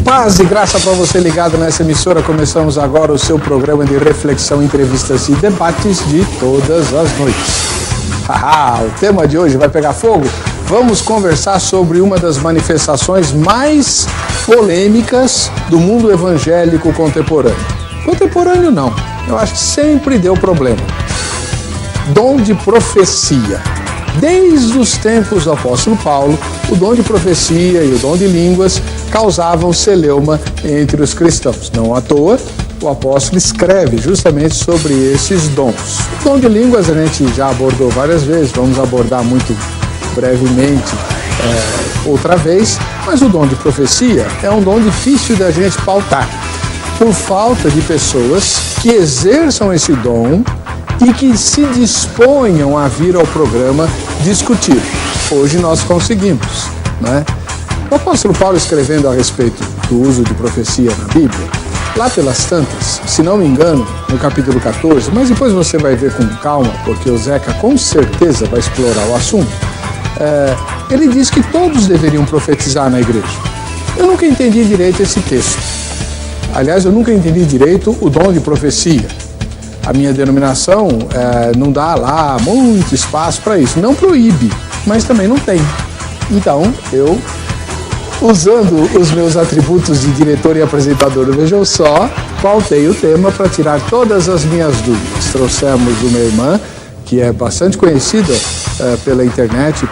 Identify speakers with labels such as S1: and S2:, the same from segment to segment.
S1: Paz e graça para você ligado nessa emissora. Começamos agora o seu programa de reflexão, entrevistas e debates de todas as noites. O tema de hoje vai pegar fogo. Vamos conversar sobre uma das manifestações mais polêmicas do mundo evangélico contemporâneo. Contemporâneo não, eu acho que sempre deu problema. Dom de profecia. Desde os tempos do apóstolo Paulo, o dom de profecia e o dom de línguas causavam celeuma entre os cristãos. Não à toa, o apóstolo escreve justamente sobre esses dons. O dom de línguas a gente já abordou várias vezes, vamos abordar muito brevemente outra vez, mas o dom de profecia é um dom difícil da gente pautar, por falta de pessoas que exerçam esse dom e que se disponham a vir ao programa discutir. Hoje nós conseguimos, né? O apóstolo Paulo, escrevendo a respeito do uso de profecia na Bíblia, lá pelas tantas, se não me engano, no capítulo 14, mas depois você vai ver com calma, porque o Zeca com certeza vai explorar o assunto, ele diz que todos deveriam profetizar na igreja. Eu nunca entendi direito esse texto. Aliás, eu nunca entendi direito o dom de profecia. A minha denominação não dá lá muito espaço para isso. Não proíbe, mas também não tem. Então, eu, usando os meus atributos de diretor e apresentador do Vejam Só, pautei o tema para tirar todas as minhas dúvidas. Trouxemos uma irmã que é bastante conhecida pela internet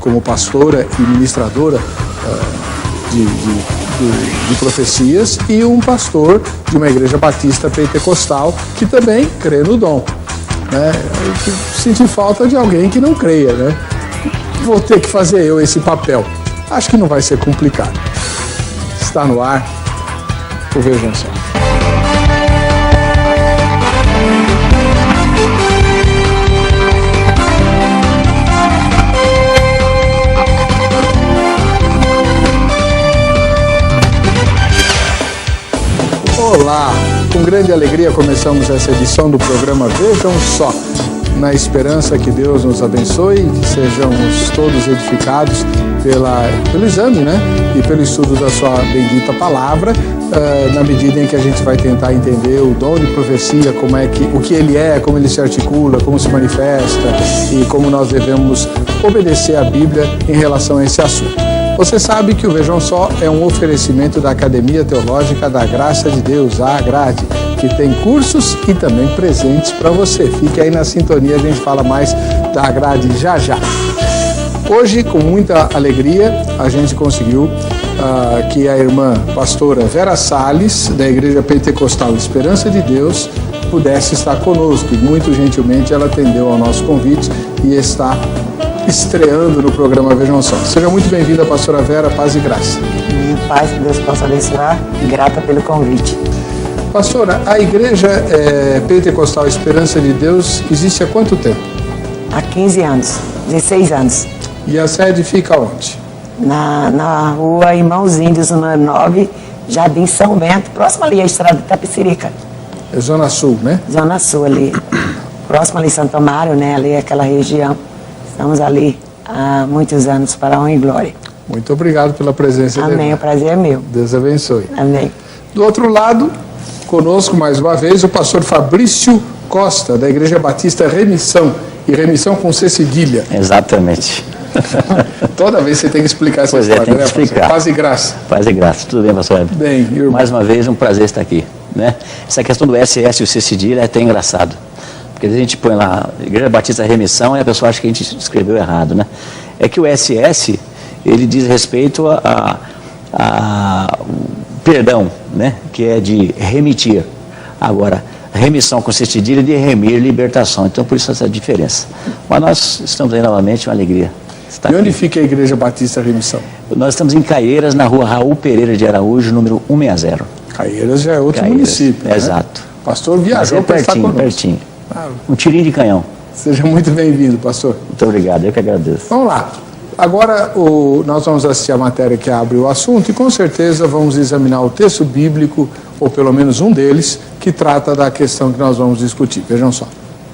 S1: como pastora e ministradora de profecias, e um pastor de uma igreja batista pentecostal que também crê no dom, né? Eu senti falta de alguém que não creia, né? Vou ter que fazer eu esse papel. Acho que não vai ser complicado. Está no ar o Vejam Só. Olá, com grande alegria começamos essa edição do programa Vejam Só, na esperança que Deus nos abençoe e que sejamos todos edificados pelo exame, né? E pelo estudo da sua bendita palavra, na medida em que a gente vai tentar entender o dom de profecia, o que ele é, como ele se articula, como se manifesta e como nós devemos obedecer à Bíblia em relação a esse assunto. Você sabe que o Vejam Só é um oferecimento da Academia Teológica da Graça de Deus, a Agrade, que tem cursos e também presentes para você. Fique aí na sintonia, a gente fala mais da Agrade já já. Hoje, com muita alegria, a gente conseguiu que a irmã pastora Vera Salles, da Igreja Pentecostal Esperança de Deus, pudesse estar conosco. E muito gentilmente ela atendeu ao nosso convite e está estreando no programa Vejam Só. Seja muito bem-vinda, pastora Vera, paz e graça.
S2: Paz, que Deus possa abençoar, grata pelo convite.
S1: Pastora, a Igreja Pentecostal Esperança de Deus existe há quanto tempo?
S2: Há 15 anos, 16 anos.
S1: E a sede fica onde?
S2: Na rua Irmãos Índios, número 9, Jardim São Bento, próximo ali à estrada de Itapecerica.
S1: É Zona Sul, né?
S2: Zona Sul ali, próximo ali Santo Amaro, né? Ali aquela região. Estamos ali há muitos anos, para a honra e glória.
S1: Muito obrigado pela presença.
S2: Amém, o prazer é meu.
S1: Deus abençoe.
S2: Amém.
S1: Do outro lado, conosco mais uma vez, o pastor Fabrício Costa, da Igreja Batista Remissão, e Remissão com C cedilha.
S3: Exatamente.
S1: Toda vez você tem que explicar essa história,
S3: tem que explicar.
S1: Paz e graça.
S3: Paz e graça. Tudo bem, pastor?
S1: Bem, irmão.
S3: Mais uma vez, um prazer estar aqui, né? Essa questão do SS e o C cedilha é até engraçado. Porque a gente põe lá, Igreja Batista Remissão, e a pessoa acha que a gente escreveu errado, né? É que o SS, ele diz respeito a perdão, né? Que é de remitir. Agora, remissão com cedilha é de remir, libertação. Então, por isso essa diferença. Mas nós estamos aí novamente, uma alegria.
S1: E onde fica a Igreja Batista Remissão?
S3: Nós estamos em Caieiras, na rua Raul Pereira de Araújo, número 160.
S1: Caieiras já é outro município, né?
S3: Exato.
S1: O pastor viajou para estar conosco.
S3: Pertinho. Um tirinho de canhão.
S1: Seja muito bem-vindo, pastor.
S3: Muito obrigado, eu que agradeço.
S1: Vamos lá. Agora nós vamos assistir a matéria que abre o assunto e com certeza vamos examinar o texto bíblico, ou pelo menos um deles, que trata da questão que nós vamos discutir. Vejam só.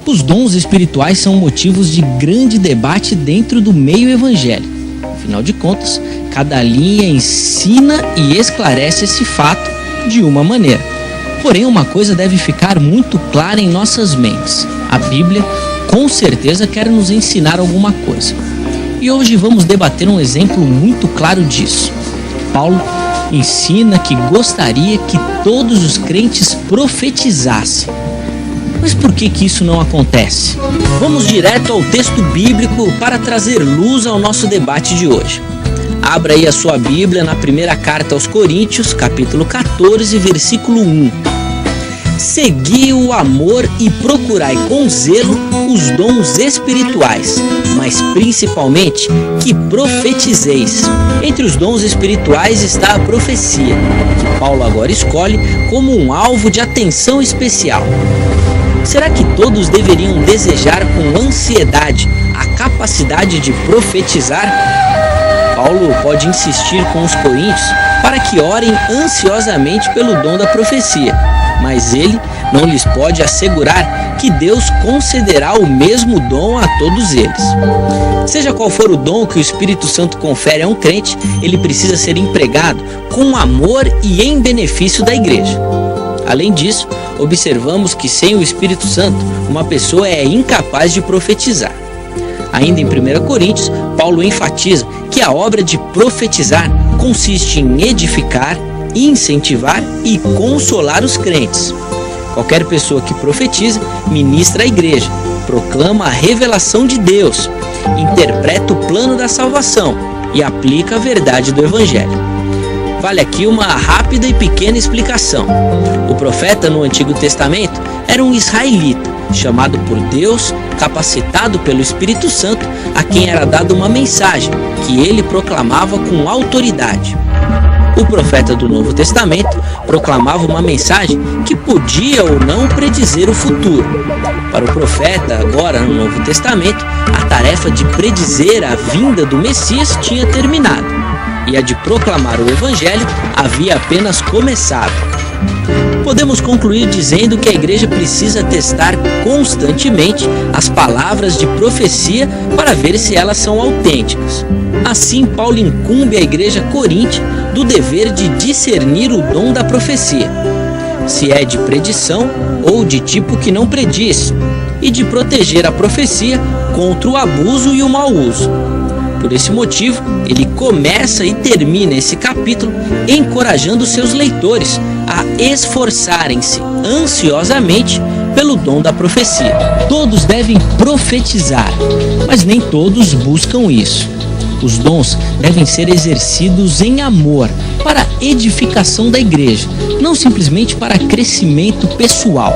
S4: Os dons espirituais são motivos de grande debate dentro do meio evangélico. Afinal de contas, cada linha ensina e esclarece esse fato de uma maneira. Porém, uma coisa deve ficar muito clara em nossas mentes. A Bíblia, com certeza, quer nos ensinar alguma coisa. E hoje vamos debater um exemplo muito claro disso. Paulo ensina que gostaria que todos os crentes profetizassem. Mas por que isso não acontece? Vamos direto ao texto bíblico para trazer luz ao nosso debate de hoje. Abra aí a sua Bíblia na primeira carta aos Coríntios, capítulo 14, versículo 1. Segui o amor e procurai com zelo os dons espirituais, mas principalmente que profetizeis. Entre os dons espirituais está a profecia, que Paulo agora escolhe como um alvo de atenção especial. Será que todos deveriam desejar com ansiedade a capacidade de profetizar? Paulo pode insistir com os coríntios para que orem ansiosamente pelo dom da profecia, mas ele não lhes pode assegurar que Deus concederá o mesmo dom a todos eles. Seja qual for o dom que o Espírito Santo confere a um crente, ele precisa ser empregado com amor e em benefício da igreja. Além disso, observamos que sem o Espírito Santo, uma pessoa é incapaz de profetizar. Ainda em 1 Coríntios, Paulo enfatiza que a obra de profetizar consiste em edificar, incentivar e consolar os crentes. Qualquer pessoa que profetiza, ministra a igreja, proclama a revelação de Deus, interpreta o plano da salvação e aplica a verdade do Evangelho. Vale aqui uma rápida e pequena explicação. O profeta no Antigo Testamento era um israelita, chamado por Deus, capacitado pelo Espírito Santo, a quem era dada uma mensagem que ele proclamava com autoridade. O profeta do Novo Testamento proclamava uma mensagem que podia ou não predizer o futuro. Para o profeta, agora no Novo Testamento, a tarefa de predizer a vinda do Messias tinha terminado, e a de proclamar o Evangelho havia apenas começado. Podemos concluir dizendo que a igreja precisa testar constantemente as palavras de profecia para ver se elas são autênticas. Assim, Paulo incumbe a igreja coríntia do dever de discernir o dom da profecia, se é de predição ou de tipo que não prediz, e de proteger a profecia contra o abuso e o mau uso. Por esse motivo, ele começa e termina esse capítulo encorajando seus leitores a esforçarem-se ansiosamente pelo dom da profecia. Todos devem profetizar, mas nem todos buscam isso. Os dons devem ser exercidos em amor, para edificação da igreja, não simplesmente para crescimento pessoal.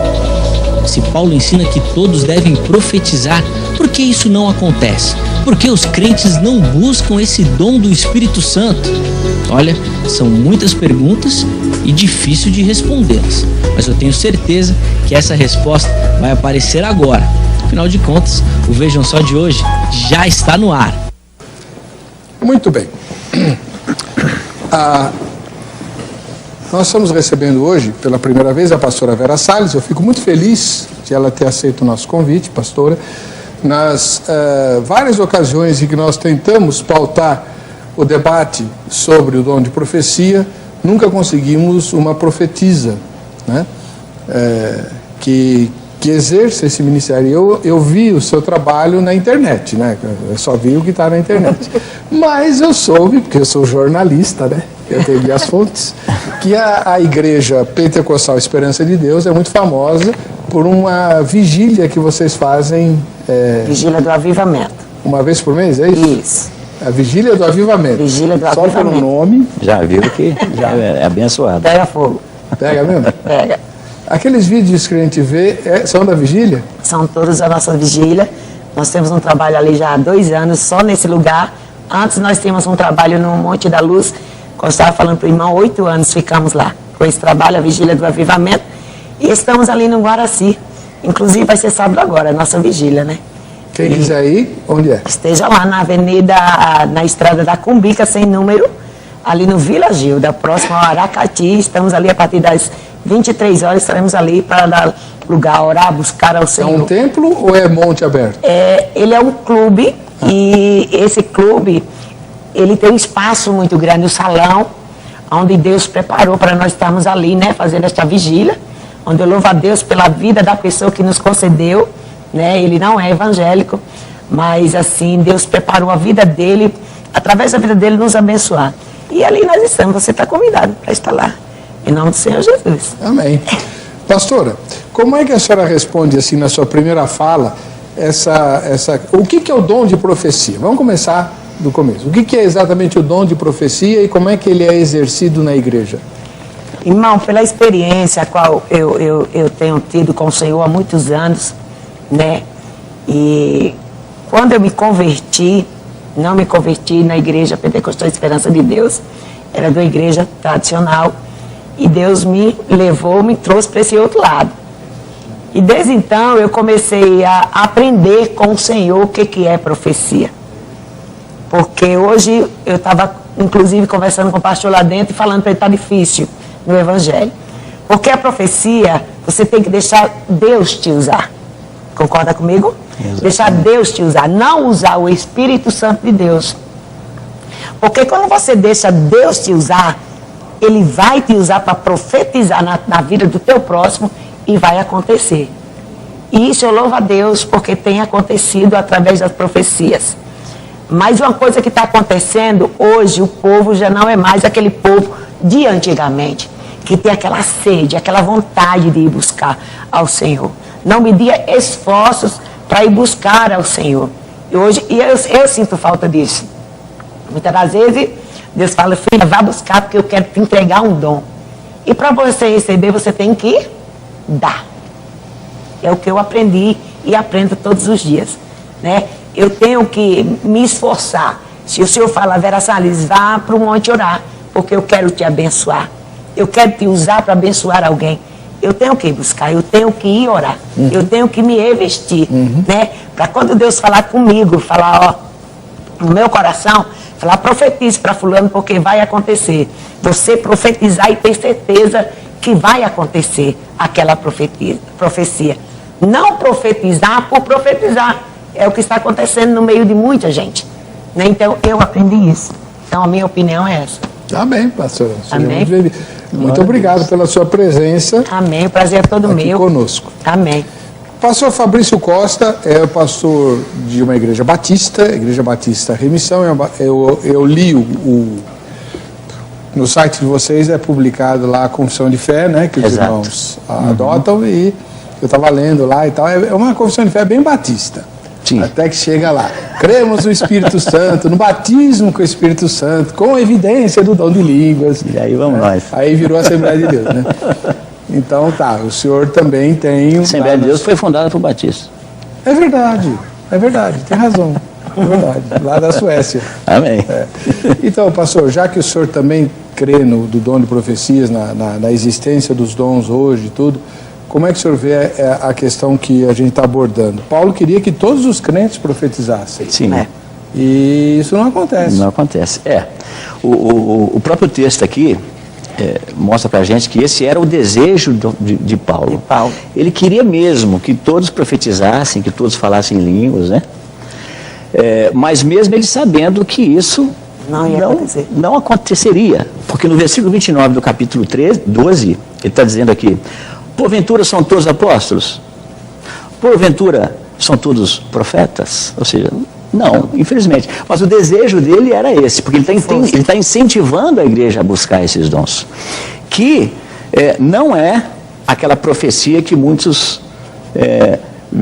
S4: Se Paulo ensina que todos devem profetizar, por que isso não acontece? Por que os crentes não buscam esse dom do Espírito Santo? Olha, são muitas perguntas e difícil de respondê-las, mas eu tenho certeza que essa resposta vai aparecer agora. Afinal de contas, o Vejam Só de hoje já está no ar.
S1: Muito bem. Nós estamos recebendo hoje, pela primeira vez, a pastora Vera Salles. Eu fico muito feliz de ela ter aceito o nosso convite, pastora. Nas várias ocasiões em que nós tentamos pautar o debate sobre o dom de profecia, nunca conseguimos uma profetisa, né? Que exerça esse ministério. Eu vi o seu trabalho na internet, né? Eu só vi o que está na internet. Mas eu soube, porque eu sou jornalista, né? Eu tenho minhas fontes, que a Igreja Pentecostal Esperança de Deus é muito famosa por uma vigília que vocês fazem.
S2: Vigília do Avivamento.
S1: Uma vez por mês, é isso?
S2: Isso.
S1: A Vigília do Avivamento.
S2: Vigília do
S1: Só
S2: Avivamento.
S1: pelo nome.
S3: Já viu que já é abençoado.
S2: Pega fogo.
S1: Pega mesmo?
S2: Pega.
S1: Aqueles vídeos que a gente vê são da vigília?
S2: São todos a nossa vigília. Nós temos um trabalho ali já há 2 anos, só nesse lugar. Antes nós tínhamos um trabalho no Monte da Luz. Como eu estava falando para o irmão, 8 anos ficamos lá com esse trabalho, a Vigília do Avivamento. E estamos ali no Guaraci. Inclusive vai ser sábado agora, a nossa vigília, né?
S1: Quem quiser ir, onde é?
S2: Esteja lá na avenida, na estrada da Cumbica, sem número, ali no Vila Gilda, próximo ao Aracati. Estamos ali a partir das 23 horas, estaremos ali para dar lugar a orar, buscar ao Senhor.
S1: É um templo ou é monte aberto?
S2: Ele é um clube, e esse clube, ele tem um espaço muito grande, o salão, onde Deus preparou para nós estarmos ali, né, fazendo esta vigília, onde eu louvo a Deus pela vida da pessoa que nos concedeu, né, ele não é evangélico, mas assim, Deus preparou a vida dele, através da vida dele nos abençoar. E ali nós estamos, você está convidado para estar lá, em nome do Senhor Jesus.
S1: Amém. Pastora, como é que a senhora responde assim na sua primeira fala, o que é o dom de profecia? Vamos começar do começo. O que é exatamente o dom de profecia e como é que ele é exercido na igreja?
S2: Irmão, pela experiência a qual eu tenho tido com o Senhor há muitos anos, né? E quando eu me converti, não me converti na igreja Pentecostal Esperança de Deus, era de uma igreja tradicional, e Deus me levou, me trouxe para esse outro lado. E desde então eu comecei a aprender com o Senhor o que é profecia. Porque hoje eu estava, inclusive, conversando com o pastor lá dentro e falando para ele, está difícil no Evangelho. Porque a profecia, você tem que deixar Deus te usar. Concorda comigo? Exatamente. Deixar Deus te usar, não usar o Espírito Santo de Deus. Porque quando você deixa Deus te usar, Ele vai te usar para profetizar na vida do teu próximo e vai acontecer. E isso eu louvo a Deus porque tem acontecido através das profecias. Mas uma coisa que está acontecendo hoje, o povo já não é mais aquele povo de antigamente, que tem aquela sede, aquela vontade de ir buscar ao Senhor. Não media esforços para ir buscar ao Senhor. E hoje, eu sinto falta disso. Muitas das vezes, Deus fala, filha, vá buscar porque eu quero te entregar um dom. E para você receber, você tem que dar. É o que eu aprendi e aprendo todos os dias, né? Eu tenho que me esforçar. Se o Senhor fala, Vera Salles, vá para o monte orar, porque eu quero te abençoar. Eu quero te usar para abençoar alguém. Eu tenho que ir buscar, eu tenho que ir orar. Eu tenho que me revestir, né? Para quando Deus falar comigo, falar, ó, no meu coração, falar, profetize para fulano, porque vai acontecer. Você profetizar e ter certeza que vai acontecer aquela profecia. Não profetizar por profetizar. É o que está acontecendo no meio de muita gente, né? Então, eu aprendi isso. Então, a minha opinião é essa.
S1: Amém, pastor.
S2: Amém.
S1: Muito obrigado pela sua presença.
S2: Amém. O prazer é todo
S1: aqui
S2: meu.
S1: Conosco.
S2: Amém.
S1: Pastor Fabrício Costa é o pastor de uma igreja batista, Igreja Batista Remissão. Eu li no site de vocês, é publicado lá a confissão de fé, né? Que os irmãos adotam, e eu estava lendo lá e tal. É uma confissão de fé bem batista. Sim. Até que chega lá, cremos no Espírito Santo, no batismo com o Espírito Santo, com evidência do dom de línguas.
S3: E aí vamos nós.
S1: Aí virou a Assembleia de Deus, né? Então tá, o senhor também tem...
S3: A Assembleia de Deus foi fundada por batistas.
S1: É verdade, tem razão, é verdade, lá da Suécia.
S3: Amém.
S1: Então, pastor, já que o senhor também crê do dom de profecias, na existência dos dons hoje e tudo, como é que o senhor vê a questão que a gente está abordando? Paulo queria que todos os crentes profetizassem.
S3: Sim.
S1: E isso não acontece.
S3: Não acontece. O próprio texto aqui mostra para a gente que esse era o desejo de Paulo. Ele queria mesmo que todos profetizassem, que todos falassem línguas, né? Mas mesmo ele sabendo que isso não aconteceria. Porque no versículo 29 do capítulo 12, ele está dizendo aqui, porventura são todos apóstolos? Porventura são todos profetas? Ou seja, não, infelizmente. Mas o desejo dele era esse, porque ele está incentivando a igreja a buscar esses dons. Que não é aquela profecia que muitos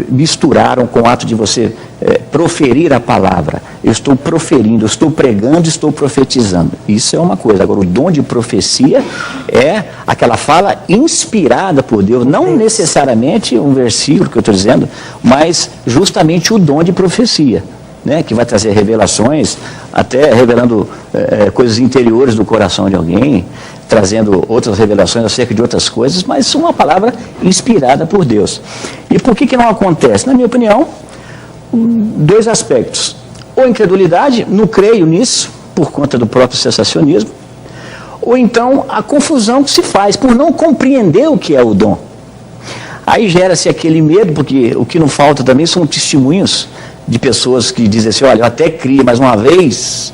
S3: misturaram com o ato de você proferir a palavra. Eu estou proferindo, eu estou pregando, estou profetizando. Isso é uma coisa. Agora, o dom de profecia é aquela fala inspirada por Deus. Não necessariamente um versículo que eu estou dizendo, mas justamente o dom de profecia, né? Que vai trazer revelações, até revelando coisas interiores do coração de alguém, trazendo outras revelações acerca de outras coisas, mas uma palavra inspirada por Deus. E por que não acontece? Na minha opinião, dois aspectos. Ou incredulidade, não creio nisso, por conta do próprio sensacionismo, ou então a confusão que se faz por não compreender o que é o dom. Aí gera-se aquele medo, porque o que não falta também são testemunhos de pessoas que dizem assim, olha, eu até criei mais uma vez,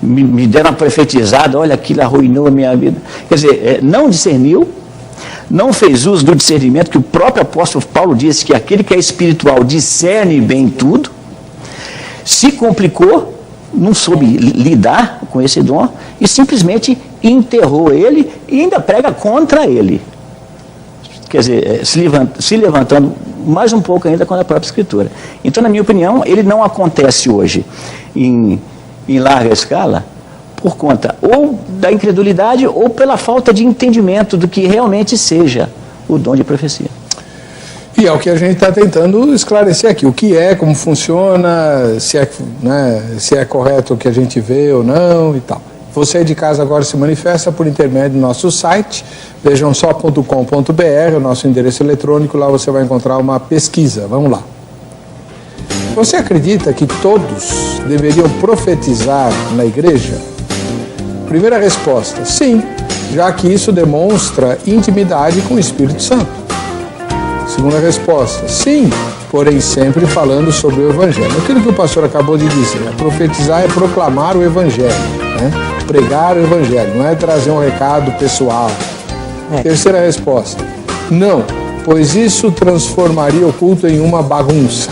S3: me deram uma profetizada, olha, aquilo arruinou a minha vida. Quer dizer, não discerniu, não fez uso do discernimento, que o próprio apóstolo Paulo disse que aquele que é espiritual discerne bem tudo, se complicou, não soube lidar com esse dom e simplesmente enterrou ele e ainda prega contra ele. Quer dizer, se levantando mais um pouco ainda com a própria Escritura. Então, na minha opinião, ele não acontece hoje em larga escala por conta ou da incredulidade ou pela falta de entendimento do que realmente seja o dom de profecia.
S1: E é o que a gente está tentando esclarecer aqui, o que é, como funciona, se é correto o que a gente vê ou não e tal. Você de casa agora se manifesta por intermédio do nosso site, vejamsó.com.br, o nosso endereço eletrônico, lá você vai encontrar uma pesquisa. Vamos lá. Você acredita que todos deveriam profetizar na igreja? Primeira resposta, sim, já que isso demonstra intimidade com o Espírito Santo. Segunda resposta, sim, porém sempre falando sobre o Evangelho. Aquilo que o pastor acabou de dizer, profetizar é proclamar o Evangelho, né? Pregar o Evangelho, não é trazer um recado pessoal. Terceira resposta, não, pois isso transformaria o culto em uma bagunça.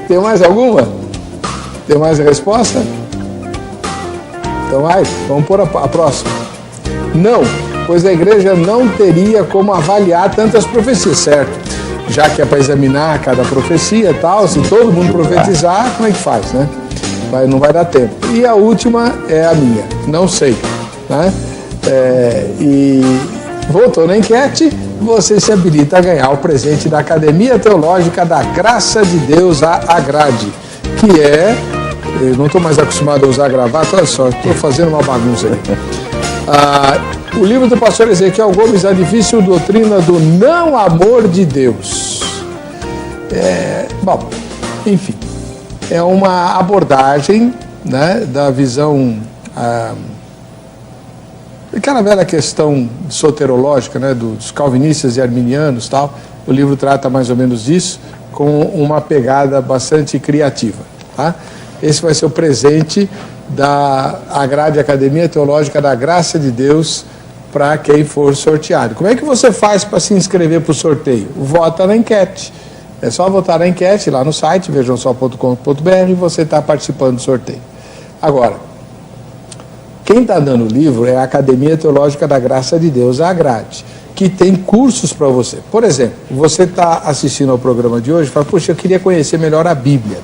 S1: Tem mais alguma? Tem mais resposta? Então vamos pôr a próxima. Não, pois a igreja não teria como avaliar tantas profecias, certo? Já que é para examinar cada profecia e tal, se todo mundo profetizar, como é que faz, né? Não vai dar tempo. E a última é a minha, não sei, né? E voltou na enquete, você se habilita a ganhar o presente da Academia Teológica da Graça de Deus, a Agrade, que é, eu não estou mais acostumado a usar gravata, olha só, estou fazendo uma bagunça aí. O livro do pastor Ezequiel Gomes, A Difícil Doutrina do Não Amor de Deus. Bom, enfim, é uma abordagem, né, da visão, aquela velha questão soterológica, né, dos calvinistas e arminianos e tal. O livro trata mais ou menos disso, com uma pegada bastante criativa, tá? Esse vai ser o presente da Agrade Academia Teológica da Graça de Deus para quem for sorteado. Como é que você faz para se inscrever para o sorteio? Vota na enquete. É só votar na enquete lá no site, vejamsó.com.br, e você está participando do sorteio. Agora, quem está dando o livro é a Academia Teológica da Graça de Deus, a Agrade, que tem cursos para você. Por exemplo, você está assistindo ao programa de hoje e fala, puxa, eu queria conhecer melhor a Bíblia.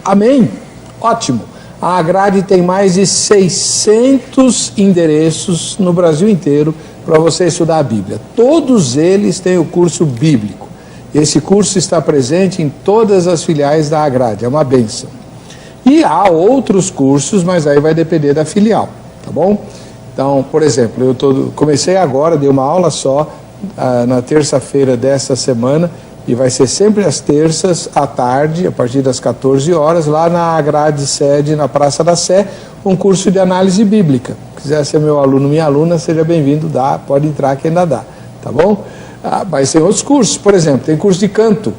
S1: Amém? Ótimo. A Agrade tem mais de 600 endereços no Brasil inteiro para você estudar a Bíblia. Todos eles têm o curso bíblico. Esse curso está presente em todas as filiais da Agrade, é uma bênção. E há outros cursos, mas aí vai depender da filial, tá bom? Então, por exemplo, eu comecei agora, dei uma aula só na terça-feira desta semana, e vai ser sempre às terças à tarde, a partir das 14 horas, lá na Agrade Sede, na Praça da Sé, um curso de análise bíblica. Se quiser ser meu aluno, minha aluna, seja bem-vindo, pode entrar que ainda dá, tá bom? Mas tem outros cursos, por exemplo, tem curso de canto.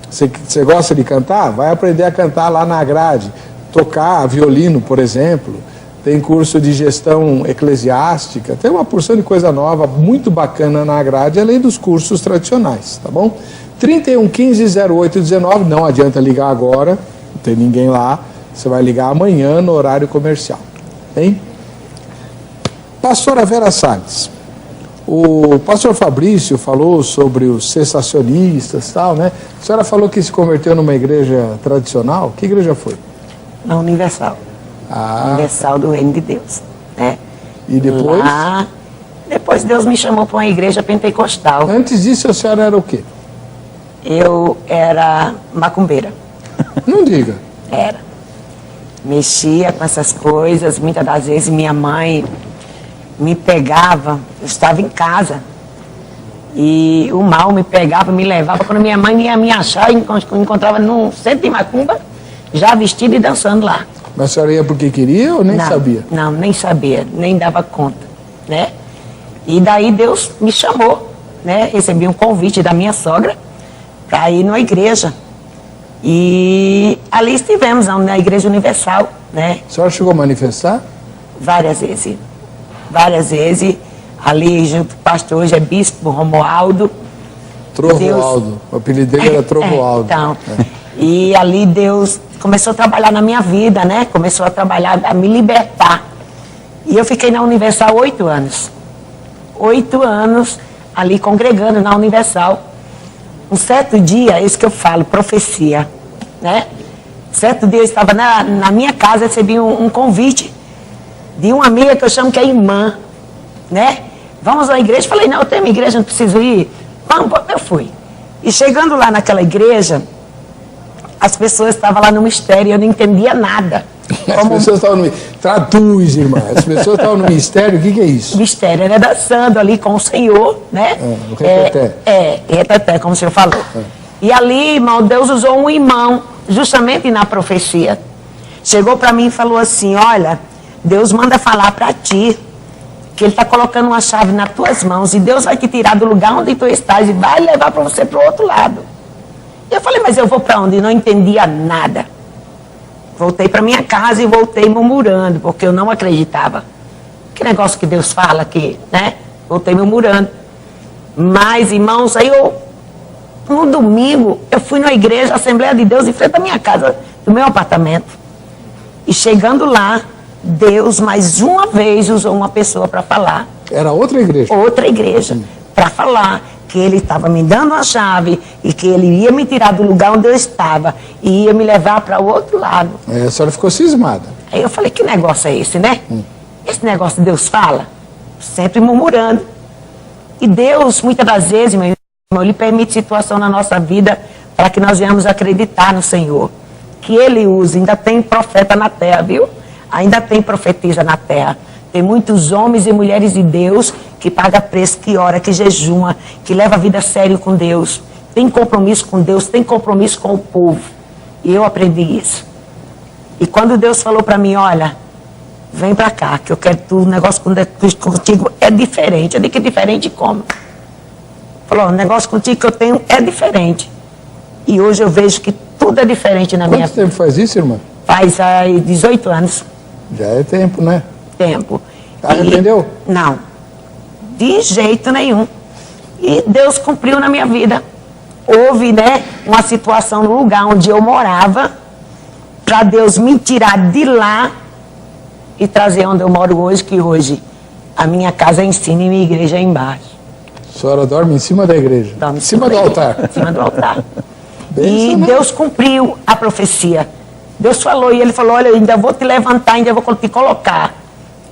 S1: Você gosta de cantar? Vai aprender a cantar lá na Agrade. Tocar violino, por exemplo. Tem curso de gestão eclesiástica. Tem uma porção de coisa nova, muito bacana na Agrade, além dos cursos tradicionais, tá bom? 3115-0819, não adianta ligar agora, não tem ninguém lá. Você vai ligar amanhã no horário comercial, hein? Pastora Vera Salles. O pastor Fabrício falou sobre os cessacionistas e tal, né? A senhora falou que se converteu numa igreja tradicional. Que igreja foi?
S2: Na Universal. Universal do Reino de Deus, né?
S1: E depois?
S2: Depois Deus me chamou para uma igreja pentecostal.
S1: Antes disso, a senhora era o quê?
S2: Eu era macumbeira.
S1: Não diga.
S2: Era. Mexia com essas coisas. Muitas das vezes minha mãe me pegava, eu estava em casa, e o mal me pegava, me levava. Quando minha mãe ia me achar, eu encontrava num centro de macumba, já vestido e dançando lá.
S1: Mas a senhora ia porque queria ou nem sabia?
S2: Não, nem sabia, nem dava conta, né? E daí Deus me chamou, né? Recebi um convite da minha sogra para ir numa igreja. E ali estivemos na Igreja Universal, né?
S1: A senhora chegou a manifestar?
S2: Várias vezes. Ali junto com o pastor, hoje é bispo Romualdo.
S1: Trovoaldo. O apelido dele era Trovoaldo.
S2: Então, e ali Deus começou a trabalhar na minha vida, né? Começou a trabalhar, a me libertar. E eu fiquei na Universal 8 anos. 8 anos ali congregando na Universal. Um certo dia, isso que eu falo, profecia, né? Certo dia eu estava na minha casa, recebi um convite de uma amiga que eu chamo que é irmã, né? Vamos à igreja. Falei, não, eu tenho uma igreja, não preciso ir. Vamos, eu fui. E chegando lá naquela igreja, as pessoas estavam lá no mistério e eu não entendia nada.
S1: As pessoas estavam no... Traduz, irmã. As pessoas estavam no mistério, o que é isso?
S2: O mistério era dançando ali com o Senhor, né?
S1: O reteté.
S2: Reteté, como o Senhor falou. E ali, irmão, Deus usou um irmão, justamente na profecia. Chegou para mim e falou assim, olha, Deus manda falar para ti que Ele está colocando uma chave nas tuas mãos e Deus vai te tirar do lugar onde tu estás e vai levar para você para o outro lado. E eu falei, mas eu vou para onde? E não entendia nada. Voltei para minha casa e voltei murmurando, porque eu não acreditava. Que negócio que Deus fala aqui, né? Voltei murmurando. Mas, irmãos, aí no domingo, eu fui na igreja, Assembleia de Deus, em frente à minha casa, do meu apartamento. E chegando lá, Deus, mais uma vez, usou uma pessoa para falar.
S1: Era outra igreja?
S2: Outra igreja, para falar que Ele estava me dando a chave e que Ele ia me tirar do lugar onde eu estava e ia me levar para o outro lado.
S1: A senhora ficou cismada.
S2: Aí eu falei, que negócio é esse, né? Esse negócio de Deus fala, sempre murmurando. E Deus, muitas das vezes, meu irmão, Ele permite situação na nossa vida para que nós venhamos acreditar no Senhor. Que Ele usa, ainda tem profeta na terra, viu? Ainda tem profetisa na terra. Tem muitos homens e mulheres de Deus que pagam preço, que ora, que jejuma, que leva a vida a sério com Deus. Tem compromisso com Deus, tem compromisso com o povo. E eu aprendi isso. E quando Deus falou para mim, olha, vem para cá, que eu quero tudo, o negócio contigo é diferente. Eu disse, que diferente como? Falou, o negócio contigo que eu tenho é diferente. E hoje eu vejo que tudo é diferente na minha vida.
S1: Quanto tempo faz isso, irmã?
S2: Faz 18 anos.
S1: Já é tempo, né?
S2: Tempo.
S1: Arrependeu?
S2: Não. De jeito nenhum. E Deus cumpriu na minha vida. Houve, né, uma situação no lugar onde eu morava, para Deus me tirar de lá e trazer onde eu moro hoje, que hoje a minha casa é em cima e minha igreja é embaixo.
S1: A senhora dorme em cima da igreja?
S2: Dorme
S1: em cima do altar?
S2: Em cima do altar.
S1: Bem,
S2: e Deus cumpriu a profecia. Deus falou, e Ele falou, olha, eu ainda vou te levantar, ainda vou te colocar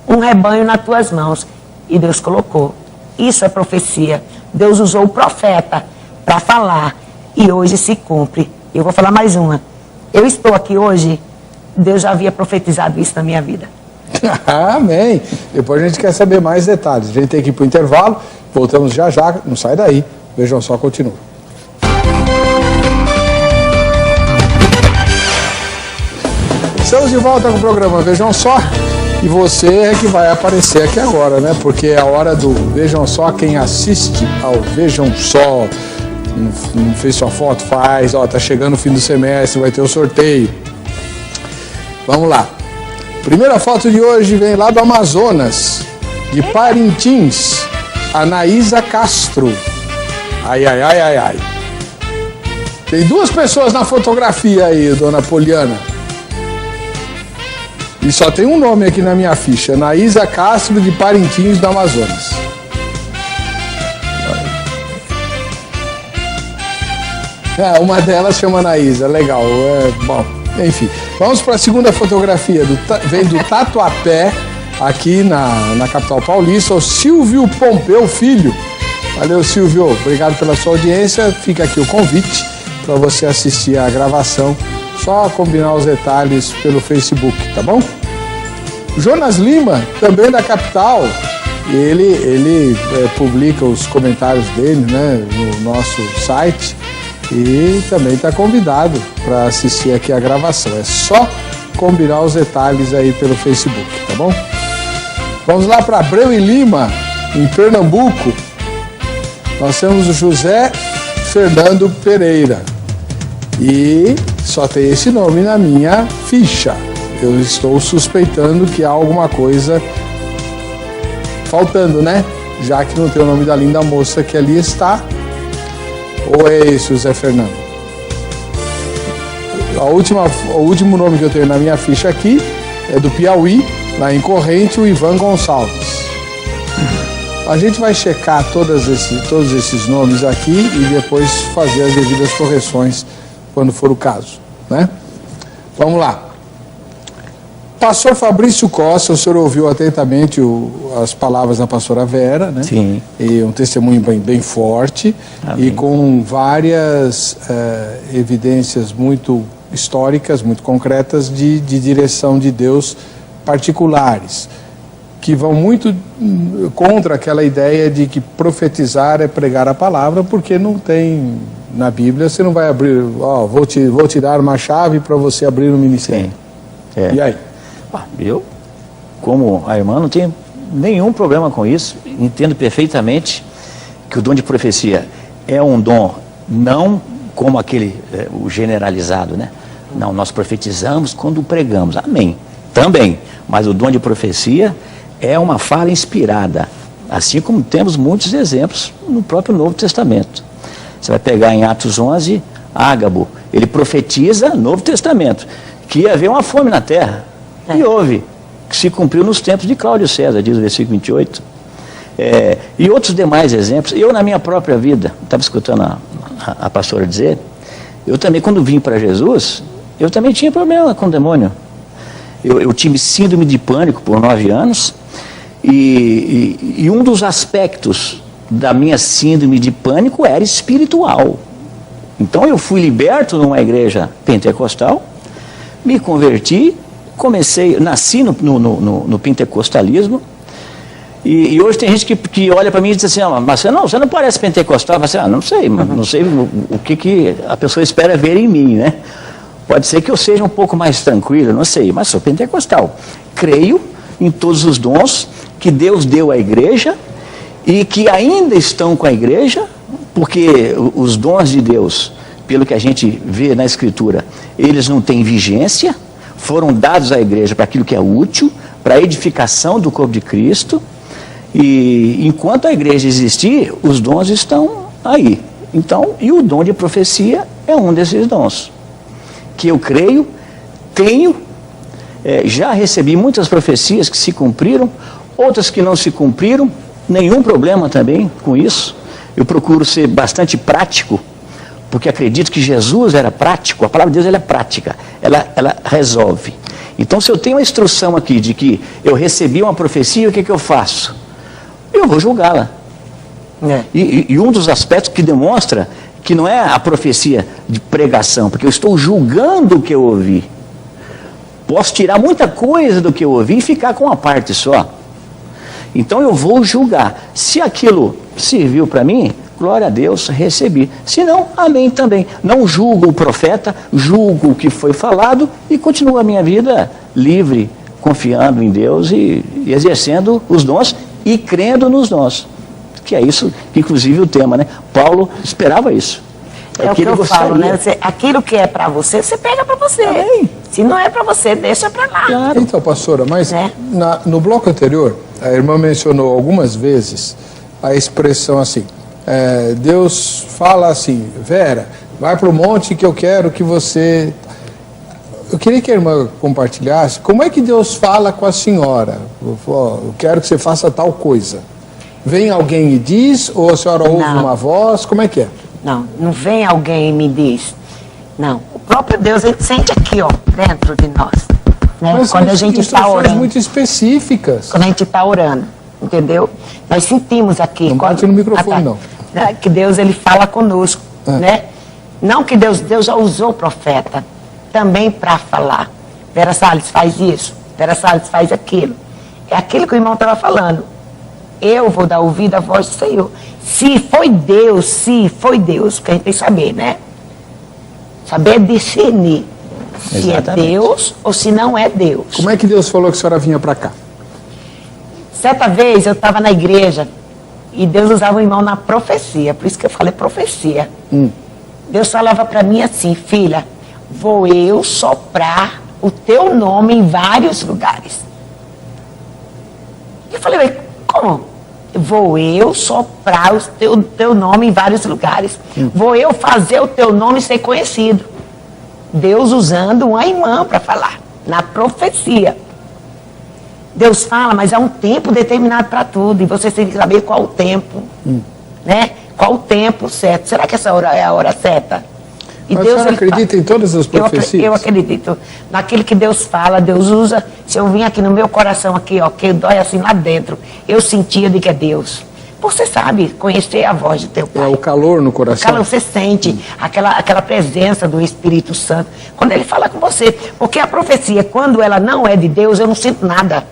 S2: um rebanho nas tuas mãos. E Deus colocou. Isso é profecia. Deus usou o profeta para falar. E hoje se cumpre. Eu vou falar mais uma. Eu estou aqui hoje, Deus já havia profetizado isso na minha vida.
S1: Amém. Depois a gente quer saber mais detalhes. A gente tem que ir para o intervalo. Voltamos já já. Não sai daí. Vejam só, continua. Estamos de volta com o programa Vejam Só. E você é que vai aparecer aqui agora, né? Porque é a hora do Vejam Só. Quem assiste ao Vejam Só, não fez sua foto? Faz. Ó, tá chegando o fim do semestre, vai ter o sorteio. Vamos lá. Primeira foto de hoje vem lá do Amazonas, de Parintins, Anaísa Castro. Ai, ai, ai, ai, ai. Tem duas pessoas na fotografia aí, dona Poliana. E só tem um nome aqui na minha ficha, Anaísa Castro, de Parintins, do Amazonas. Uma delas chama Anaísa, legal. Bom, enfim. Vamos para a segunda fotografia, vem do Tatuapé, aqui na capital paulista, o Silvio Pompeu Filho. Valeu, Silvio, obrigado pela sua audiência. Fica aqui o convite para você assistir a gravação. Só combinar os detalhes pelo Facebook, tá bom? Jonas Lima, também da capital, ele publica os comentários dele, né, no nosso site e também está convidado para assistir aqui a gravação. É só combinar os detalhes aí pelo Facebook, tá bom? Vamos lá para Abreu e Lima, em Pernambuco. Nós temos o José Fernando Pereira. E só tem esse nome na minha ficha. Eu estou suspeitando que há alguma coisa faltando, né? Já que não tem o nome da linda moça que ali está. Ou é esse o Zé Fernando? O último nome que eu tenho na minha ficha aqui é do Piauí, lá em Corrente, o Ivan Gonçalves. A gente vai checar todos esses nomes aqui e depois fazer as devidas correções quando for o caso, né? Vamos lá. Pastor Fabrício Costa, o senhor ouviu atentamente as palavras da pastora Vera, né?
S3: Sim.
S1: E um testemunho bem forte. Amém. E com várias evidências muito históricas, muito concretas de direção de Deus particulares, que vão muito contra aquela ideia de que profetizar é pregar a palavra, porque não tem na Bíblia, você não vai abrir, vou te dar uma chave para você abrir um ministério.
S3: É.
S1: E aí?
S3: Eu, como a irmã, não tenho nenhum problema com isso, entendo perfeitamente que o dom de profecia é um dom, não como aquele, o generalizado, né? Não, nós profetizamos quando pregamos, amém, também, mas o dom de profecia é uma fala inspirada, assim como temos muitos exemplos no próprio Novo Testamento. Você vai pegar em Atos 11, Ágabo, ele profetiza no Novo Testamento, que ia haver uma fome na terra, e houve, que se cumpriu nos tempos de Cláudio César, diz o versículo 28, e outros demais exemplos. Eu, na minha própria vida, estava escutando a pastora dizer, eu também, quando vim para Jesus, eu também tinha problema com o demônio. Eu tive síndrome de pânico por 9 anos, e um dos aspectos da minha síndrome de pânico era espiritual. Então eu fui liberto numa igreja pentecostal, me converti, nasci no pentecostalismo, e hoje tem gente que olha para mim e diz assim, mas você não parece pentecostal. Eu falo assim, não sei o que a pessoa espera ver em mim, né? Pode ser que eu seja um pouco mais tranquilo, não sei, mas sou pentecostal. Creio em todos os dons que Deus deu à igreja e que ainda estão com a igreja, porque os dons de Deus, pelo que a gente vê na Escritura, eles não têm vigência, foram dados à igreja para aquilo que é útil, para a edificação do corpo de Cristo, e enquanto a igreja existir, os dons estão aí. Então, e o dom de profecia é um desses dons, que eu creio, tenho, já recebi muitas profecias que se cumpriram, outras que não se cumpriram, nenhum problema também com isso. Eu procuro ser bastante prático, porque acredito que Jesus era prático, a palavra de Deus ela é prática, ela resolve. Então, se eu tenho uma instrução aqui de que eu recebi uma profecia, o que eu faço? Eu vou julgá-la. E um dos aspectos que demonstra que não é a profecia de pregação, porque eu estou julgando o que eu ouvi. Posso tirar muita coisa do que eu ouvi e ficar com uma parte só. Então eu vou julgar. Se aquilo serviu para mim, glória a Deus, recebi. Se não, amém também. Não julgo o profeta, julgo o que foi falado e continuo a minha vida livre, confiando em Deus e exercendo os dons e crendo nos dons. Que é isso, inclusive o tema, né? Paulo esperava isso.
S2: É o que eu falo, né? Aquilo que é para você, você pega para você. Amém. Se não é para você, deixa para lá.
S1: Claro. Então, pastora, mas no bloco anterior, a irmã mencionou algumas vezes a expressão assim, Deus fala assim, Vera, vai para o monte que eu quero que você... Eu queria que a irmã compartilhasse como é que Deus fala com a senhora. Eu quero que você faça tal coisa. Vem alguém e diz, ou a senhora ouve uma voz, como é que é?
S2: Não vem alguém e me diz. Não, o próprio Deus, ele sente aqui, ó, dentro de nós. Né?
S1: Mas
S2: quando a gente está orando.
S1: Muito específicas.
S2: Quando a gente está orando, entendeu? Nós sentimos aqui.
S1: Não bate no microfone, não.
S2: Que Deus, ele fala conosco, né? Não que Deus já usou o profeta também para falar. Vera Salles faz isso, Vera Salles faz aquilo. É aquilo que o irmão estava falando. Eu vou dar ouvido à voz do Senhor. Se foi Deus, porque a gente tem que saber, né? Saber discernir se
S3: Exatamente.
S2: é Deus ou se não é Deus.
S1: Como é que Deus falou que a senhora vinha para cá?
S2: Certa vez eu estava na igreja e Deus usava o irmão na profecia, por isso que eu falei profecia. Deus falava para mim assim, filha, vou eu soprar o teu nome em vários lugares. Eu falei, mas como? Vou eu soprar o teu nome em vários lugares. Vou eu fazer o teu nome ser conhecido. Deus usando uma irmã para falar, na profecia. Deus fala, mas há um tempo determinado para tudo, e você tem que saber qual o tempo, né? Qual o tempo certo. Será que essa hora é a hora certa? E
S1: mas
S2: Deus,
S1: a senhora acredita em todas as profecias?
S2: Eu acredito. Naquilo que Deus fala, Deus usa. Se eu vim aqui no meu coração, aqui, ó, que dói assim lá dentro, eu sentia de que é Deus. Você sabe, conhecer a voz de teu Pai.
S1: É o calor no coração.
S2: O calor, você sente aquela presença do Espírito Santo quando Ele fala com você. Porque a profecia, quando ela não é de Deus, eu não sinto nada.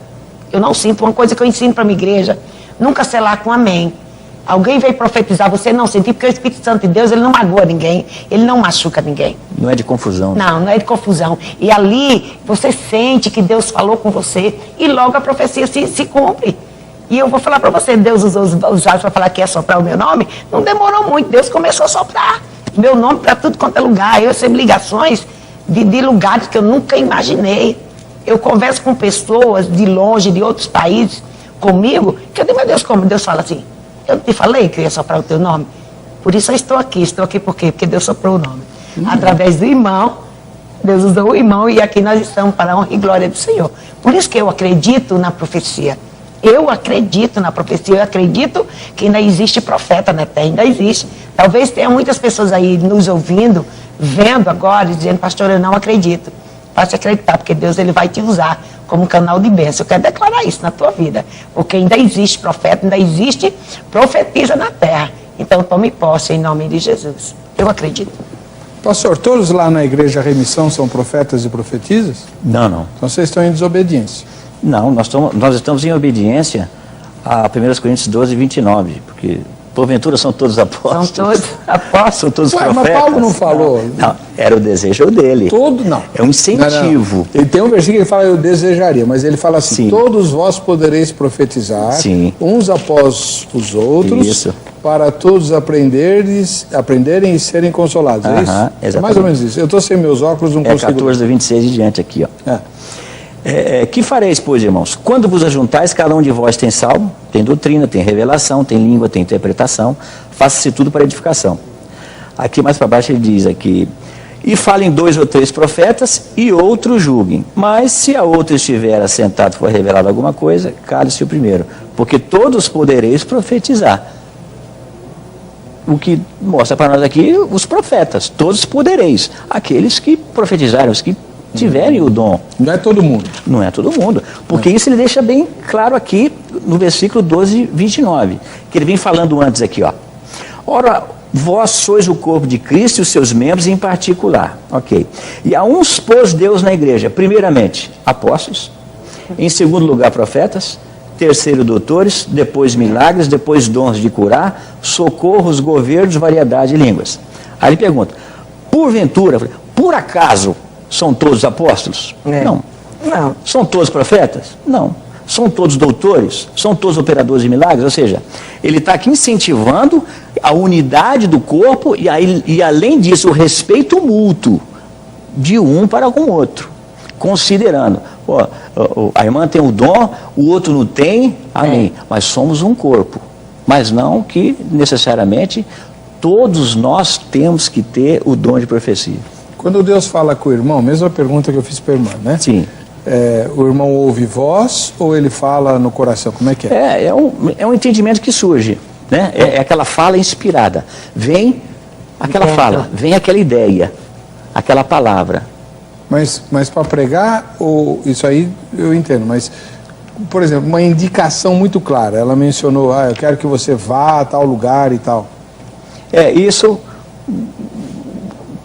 S2: Eu não sinto. Uma coisa que eu ensino para a minha igreja, nunca selar com amém. Alguém veio profetizar, você não sentir, porque o Espírito Santo de Deus, ele não magoa ninguém, ele não machuca ninguém.
S3: Não é de confusão.
S2: Não é de confusão. E ali, você sente que Deus falou com você, e logo a profecia se cumpre. E eu vou falar para você, Deus usou os olhos para falar que ia soprar o meu nome, não demorou muito, Deus começou a soprar meu nome para tudo quanto é lugar. Eu recebo ligações de lugares que eu nunca imaginei. Eu converso com pessoas de longe, de outros países, comigo, que eu digo, meu Deus, como? Deus fala assim, eu te falei que eu ia soprar o teu nome. Por isso eu estou aqui por quê? Porque Deus soprou o nome. Através do irmão, Deus usou o irmão e aqui nós estamos para a honra e glória do Senhor. Por isso que eu acredito na profecia. Eu acredito na profecia, eu acredito que ainda existe profeta na terra, ainda existe. Talvez tenha muitas pessoas aí nos ouvindo, vendo agora e dizendo, pastor, eu não acredito. Pode acreditar, porque Deus ele vai te usar como um canal de bênção. Eu quero declarar isso na tua vida, porque ainda existe profeta, ainda existe profetisa na terra. Então tome posse em nome de Jesus. Eu acredito.
S1: Pastor, todos lá na Igreja Remissão são profetas e profetisas?
S3: Não, não.
S1: Então vocês estão em desobediência.
S3: Não, nós estamos em obediência a 1 Coríntios 12, 29, porque porventura são todos apóstolos.
S2: São todos apóstolos.
S3: São todos profetas.
S1: Mas Paulo não falou.
S3: Não, era o desejo dele.
S1: Todo, não.
S3: É um incentivo.
S1: Não. Ele tem um versículo que ele fala, eu desejaria, mas ele fala assim,
S3: Sim.
S1: todos vós podereis profetizar,
S3: Sim.
S1: uns após os outros,
S3: Isso.
S1: para todos aprenderem e serem consolados. É isso?
S3: Exatamente.
S1: É mais ou menos isso. Eu estou sem meus óculos, não consigo.
S3: 14, 26 e diante aqui, ó. Que fareis, pois, irmãos? Quando vos ajuntais, cada um de vós tem salmo, tem doutrina, tem revelação, tem língua, tem interpretação, faça-se tudo para edificação. Aqui mais para baixo ele diz aqui, e falem 2 ou 3 profetas, e outros julguem. Mas se a outro estiver assentado, for revelado alguma coisa, cale-se o primeiro, porque todos podereis profetizar. O que mostra para nós aqui os profetas, todos podereis, aqueles que profetizarem, os que tiverem o dom.
S1: Não é todo mundo.
S3: Não é todo mundo. Porque isso ele deixa bem claro aqui no versículo 12, 29. Que ele vem falando antes aqui, ó. Ora, vós sois o corpo de Cristo e os seus membros em particular. Ok. E a uns pôs Deus na igreja. Primeiramente, apóstolos. Em segundo lugar, profetas. Terceiro, doutores. Depois, milagres. Depois, dons de curar. Socorros, governos, variedade de línguas. Aí ele pergunta, porventura, por acaso, são todos apóstolos? Não.
S2: Não.
S3: São todos profetas? Não. São todos doutores? São todos operadores de milagres? Ou seja, ele está aqui incentivando a unidade do corpo e além disso, o respeito mútuo de um para com o outro. Considerando, a irmã tem o dom, o outro não tem, amém. Mas somos um corpo. Mas não que necessariamente todos nós temos que ter o dom de profecia.
S1: Quando Deus fala com o irmão, mesma pergunta que eu fiz para a irmã, né?
S3: Sim.
S1: O irmão ouve voz ou ele fala no coração? Como é que é?
S3: É um entendimento que surge, né? É aquela fala inspirada. Vem aquela fala, vem aquela ideia, aquela palavra.
S1: Mas para pregar, ou isso aí eu entendo, mas, por exemplo, uma indicação muito clara. Ela mencionou, eu quero que você vá a tal lugar e tal.
S3: Isso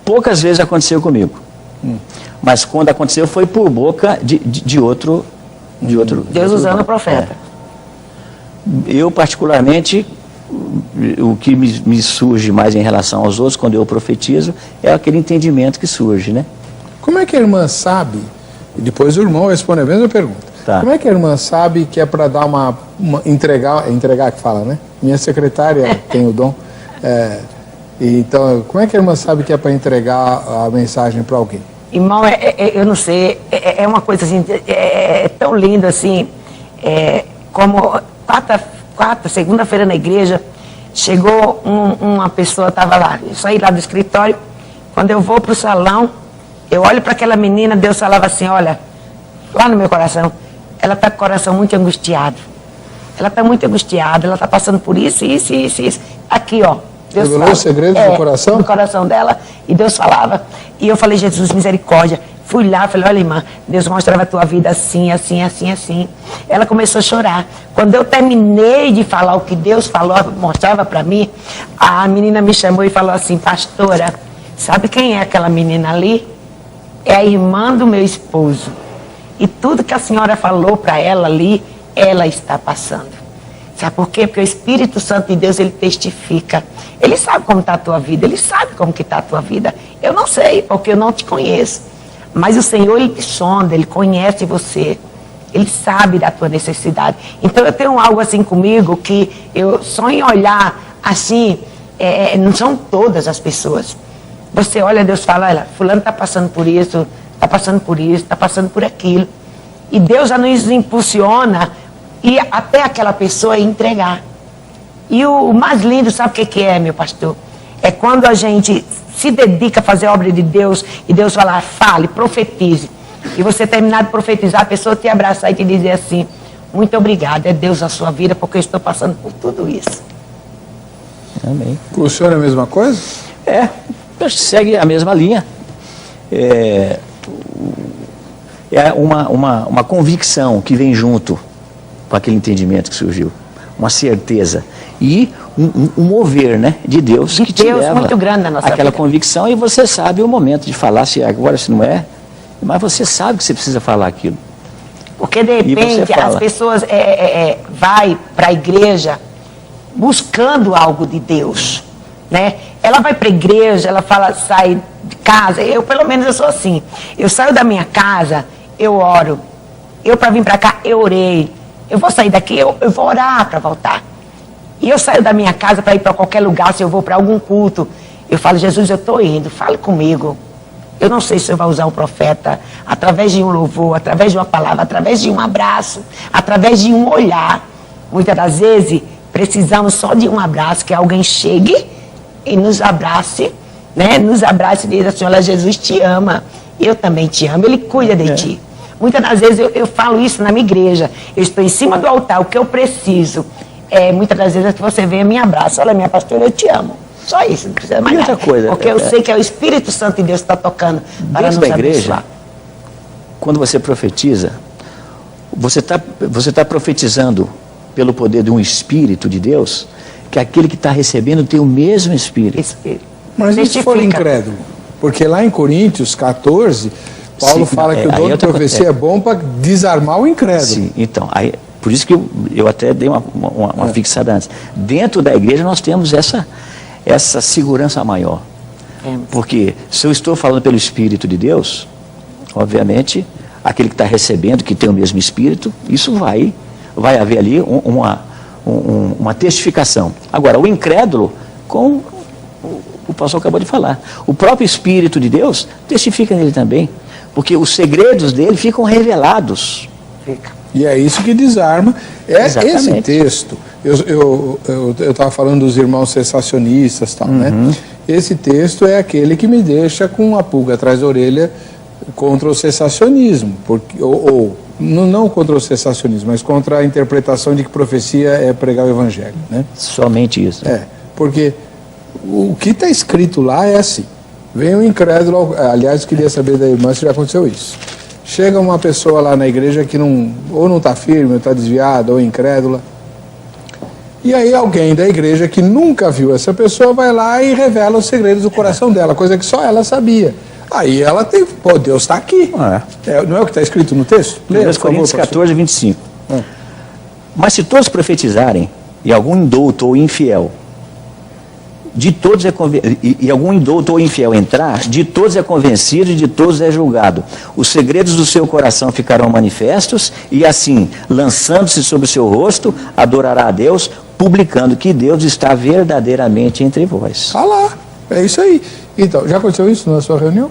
S3: poucas vezes aconteceu comigo. Mas quando aconteceu foi por boca de outro.
S2: Deus usando o profeta.
S3: Eu, particularmente, o que me surge mais em relação aos outros, quando eu profetizo, é aquele entendimento que surge, né?
S1: Como é que a irmã sabe, e depois o irmão responde a mesma pergunta, como é que a irmã sabe que é para dar entregar que fala, né? Minha secretária tem o dom. Então, como é que a irmã sabe que é para entregar a mensagem para alguém?
S2: Irmão, eu não sei, é uma coisa assim, é tão lindo assim, como segunda-feira na igreja, chegou uma pessoa, estava lá, eu saí lá do escritório, quando eu vou para o salão, eu olho para aquela menina, Deus falava assim, olha, lá no meu coração, ela está com o coração muito angustiado, ela está muito angustiada, ela está passando por isso, aqui ó, Deus
S1: revelou o segredo do coração?
S2: Do coração dela, e Deus falava, e eu falei, Jesus, misericórdia. Fui lá, falei, olha irmã, Deus mostrava a tua vida assim. Ela começou a chorar. Quando eu terminei de falar o que Deus falou, mostrava para mim, a menina me chamou e falou assim, pastora, sabe quem é aquela menina ali? É a irmã do meu esposo. E tudo que a senhora falou para ela ali, ela está passando. Sabe por quê? Porque o Espírito Santo de Deus, ele testifica. Ele sabe como está a tua vida, ele sabe como que está a tua vida. Eu não sei, porque eu não te conheço. Mas o Senhor, ele te sonda, ele conhece você. Ele sabe da tua necessidade. Então eu tenho algo assim comigo que eu sonho em olhar assim, não são todas as pessoas. Você olha, Deus fala, olha, fulano está passando por isso, está passando por isso, está passando por aquilo. E Deus já nos impulsiona e até aquela pessoa entregar. E o mais lindo, sabe o que é, meu pastor? É quando a gente se dedica a fazer a obra de Deus e Deus fala, fale, profetize. E você terminar de profetizar, a pessoa te abraçar e te dizer assim, muito obrigado, é Deus a sua vida, porque eu estou passando por tudo isso.
S3: Amém.
S1: O senhor é a mesma coisa?
S3: Segue a mesma linha. É uma convicção que vem junto com aquele entendimento que surgiu, uma certeza e um mover, né, de Deus que te leva
S2: muito grande na nossa
S3: aquela
S2: vida.
S3: convicção, e você sabe o momento de falar, se agora se não é, mas você sabe que você precisa falar aquilo.
S2: Porque de repente as pessoas vai para a igreja buscando algo de Deus, né? Ela vai para a igreja, ela fala, sai de casa, pelo menos eu sou assim, eu saio da minha casa, eu oro, para vir para cá, eu orei, eu vou sair daqui, eu vou orar para voltar. E eu saio da minha casa para ir para qualquer lugar, se eu vou para algum culto, eu falo, Jesus, eu estou indo, fale comigo. Eu não sei se você vai usar um profeta através de um louvor, através de uma palavra, através de um abraço, através de um olhar. Muitas das vezes precisamos só de um abraço, que alguém chegue e nos abrace, né? Nos abrace e diz assim, olha, Jesus te ama, eu também te amo, Ele cuida de ti. Muitas das vezes eu falo isso na minha igreja, eu estou em cima do altar, o que eu preciso, muitas das vezes é que você venha e me abraça, olha, minha pastora, eu te amo. Só isso, não precisa mais nada.
S3: Outra coisa,
S2: porque eu sei que é o Espírito Santo de Deus que está tocando para nos abençoar. Igreja,
S3: quando você profetiza, você tá profetizando pelo poder de um Espírito de Deus, que aquele que está recebendo tem o mesmo Espírito.
S1: Mas e se for incrédulo? Porque lá em Coríntios 14, Paulo fala que o dom de profecia é bom para desarmar o incrédulo.
S3: Sim, então, por isso que eu até dei uma fixada antes. Dentro da igreja nós temos essa segurança maior. Porque se eu estou falando pelo Espírito de Deus, obviamente, aquele que está recebendo, que tem o mesmo Espírito, isso vai haver ali uma testificação. Agora, o incrédulo, como o pastor acabou de falar, o próprio Espírito de Deus testifica nele também, porque os segredos dele ficam revelados.
S1: E é isso que desarma.
S3: Exatamente.
S1: Esse texto, eu estava falando dos irmãos cessacionistas e tal, né? Esse texto é aquele que me deixa com uma pulga atrás da orelha contra o cessacionismo, não contra o cessacionismo, mas contra a interpretação de que profecia é pregar o evangelho, né?
S3: Somente isso.
S1: Porque o que está escrito lá é assim, vem um incrédulo, aliás, eu queria saber da irmã se já aconteceu isso. Chega uma pessoa lá na igreja que não está firme, ou está desviada, ou incrédula. E aí alguém da igreja que nunca viu essa pessoa vai lá e revela os segredos do coração dela, coisa que só ela sabia. Aí ela tem, Deus está aqui. Não é o que está escrito no texto?
S3: 1 Coríntios 14, 25. Mas se todos profetizarem, e algum indouto ou infiel, de todos e algum indouto ou infiel entrar, de todos é convencido e de todos é julgado. Os segredos do seu coração ficarão manifestos, e assim, lançando-se sobre o seu rosto, adorará a Deus, publicando que Deus está verdadeiramente entre vós.
S1: Está lá. É isso aí. Então, já aconteceu isso na sua reunião?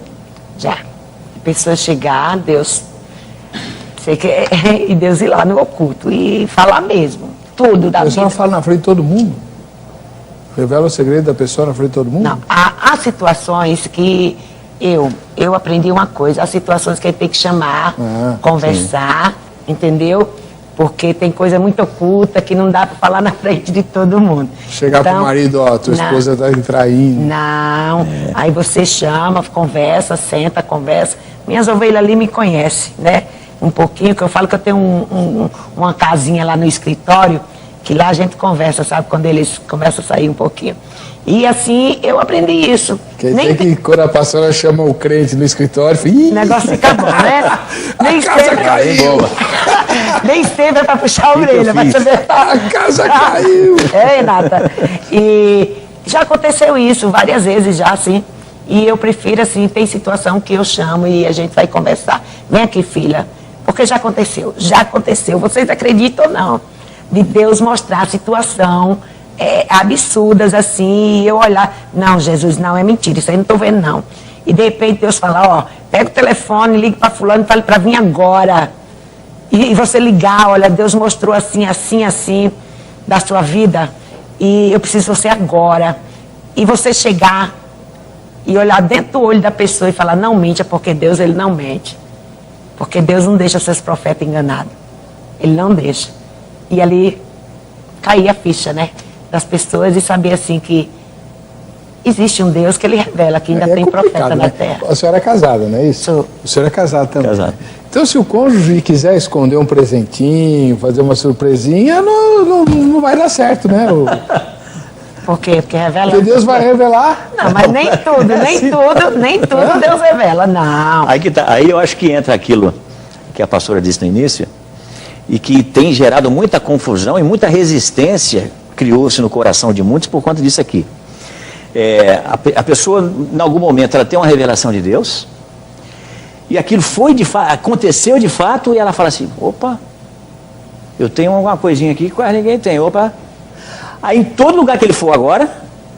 S2: Já. A pessoa chegar, Deus... E Deus ir lá no oculto e falar mesmo. Tudo da vida.
S1: A pessoa fala na frente de todo mundo? Revela o segredo da pessoa na frente de todo mundo?
S2: Não. Há situações que eu aprendi uma coisa. Há situações que tem que chamar, conversar, entendeu? Porque tem coisa muito oculta que não dá para falar na frente de todo mundo.
S1: Chegar pro marido, ó, tua esposa está me traindo.
S2: Não, aí você chama, conversa, senta, conversa. Minhas ovelhas ali me conhecem, né? Um pouquinho, que eu falo que eu tenho uma casinha lá no escritório, que lá a gente conversa, sabe? Quando eles começam a sair um pouquinho. E assim, eu aprendi isso.
S1: Quer dizer que quando a pastora chama o crente no escritório,
S2: o negócio fica bom, né? Nem
S1: casa caiu!
S2: Nem esteve para puxar a orelha, vai saber.
S1: A casa caiu!
S2: É, Renata. E já aconteceu isso várias vezes já, assim. E eu prefiro, assim, tem situação que eu chamo e a gente vai conversar. Vem aqui, filha, porque já aconteceu. Vocês acreditam ou não? De Deus mostrar a situação absurdas, assim, e eu olhar, não, Jesus, não, é mentira, isso aí não estou vendo, não. E de repente Deus fala, ó, pega o telefone, liga para fulano e fala para vir agora. E você ligar, olha, Deus mostrou assim, assim, assim, da sua vida, e eu preciso de você agora. E você chegar e olhar dentro do olho da pessoa e falar, não mente, é porque Deus, ele não mente. Porque Deus não deixa seus profetas enganados. Ele não deixa. E ali caía a ficha, né? Das pessoas e saber assim que existe um Deus que ele revela que ainda tem profeta na terra.
S1: A senhora é casada, não é isso?
S2: Sou.
S1: A senhora é casada também.
S3: Casado.
S1: Então, se o cônjuge quiser esconder um presentinho, fazer uma surpresinha, não vai dar certo, né?
S2: Por quê? Porque revela...
S1: Porque Deus vai revelar.
S2: Não, mas nem tudo Deus revela, não.
S3: Aí eu acho que entra aquilo que a pastora disse no início, e que tem gerado muita confusão e muita resistência, criou-se no coração de muitos por conta disso aqui. A pessoa, em algum momento, ela tem uma revelação de Deus, e aquilo aconteceu de fato, e ela fala assim, opa, eu tenho alguma coisinha aqui que quase ninguém tem, opa. Aí em todo lugar que ele for agora,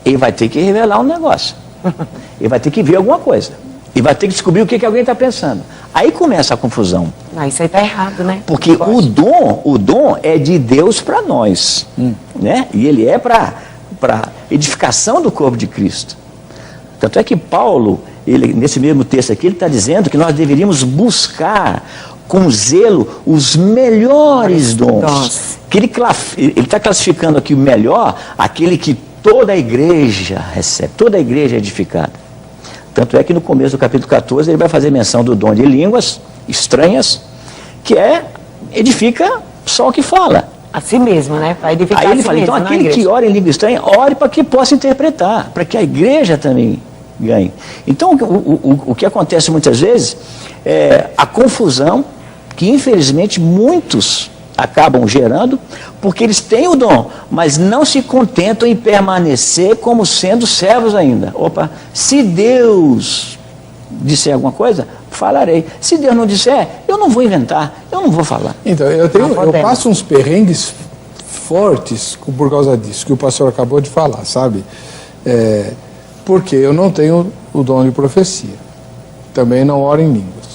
S3: ele vai ter que revelar um negócio. Ele vai ter que ver alguma coisa. E vai ter que descobrir o que alguém está pensando. Aí começa a confusão.
S2: Isso aí está errado, né?
S3: Porque o dom é de Deus para nós. Né? E ele é para edificação do corpo de Cristo. Tanto é que Paulo, nesse mesmo texto aqui, ele está dizendo que nós deveríamos buscar com zelo os melhores dons. Que ele está classificando aqui o melhor, aquele que toda a igreja recebe, toda a igreja é edificada. Tanto é que no começo do capítulo 14 ele vai fazer menção do dom de línguas estranhas, que edifica só o que fala.
S2: Assim mesmo, né? Vai edificar.
S3: Aí ele fala, então aquele que ora em língua estranha, ore para que possa interpretar, para que a igreja também ganhe. Então o que acontece muitas vezes é a confusão que infelizmente muitos acabam gerando, porque eles têm o dom, mas não se contentam em permanecer como sendo servos ainda. Opa, se Deus disser alguma coisa, falarei. Se Deus não disser, eu não vou inventar, eu não vou falar.
S1: Então, eu passo uns perrengues fortes por causa disso, que o pastor acabou de falar, sabe? Porque eu não tenho o dom de profecia. Também não oro em línguas.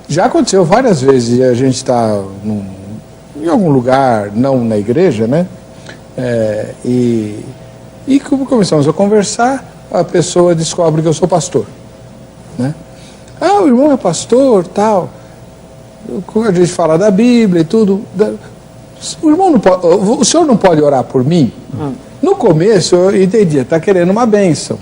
S1: Já aconteceu várias vezes, a gente está em algum lugar, não na igreja, né? E como começamos a conversar, a pessoa descobre que eu sou pastor, né? O irmão é pastor, tal. A gente fala da Bíblia e tudo. O senhor não pode orar por mim? No começo eu entendia, está querendo uma bênção.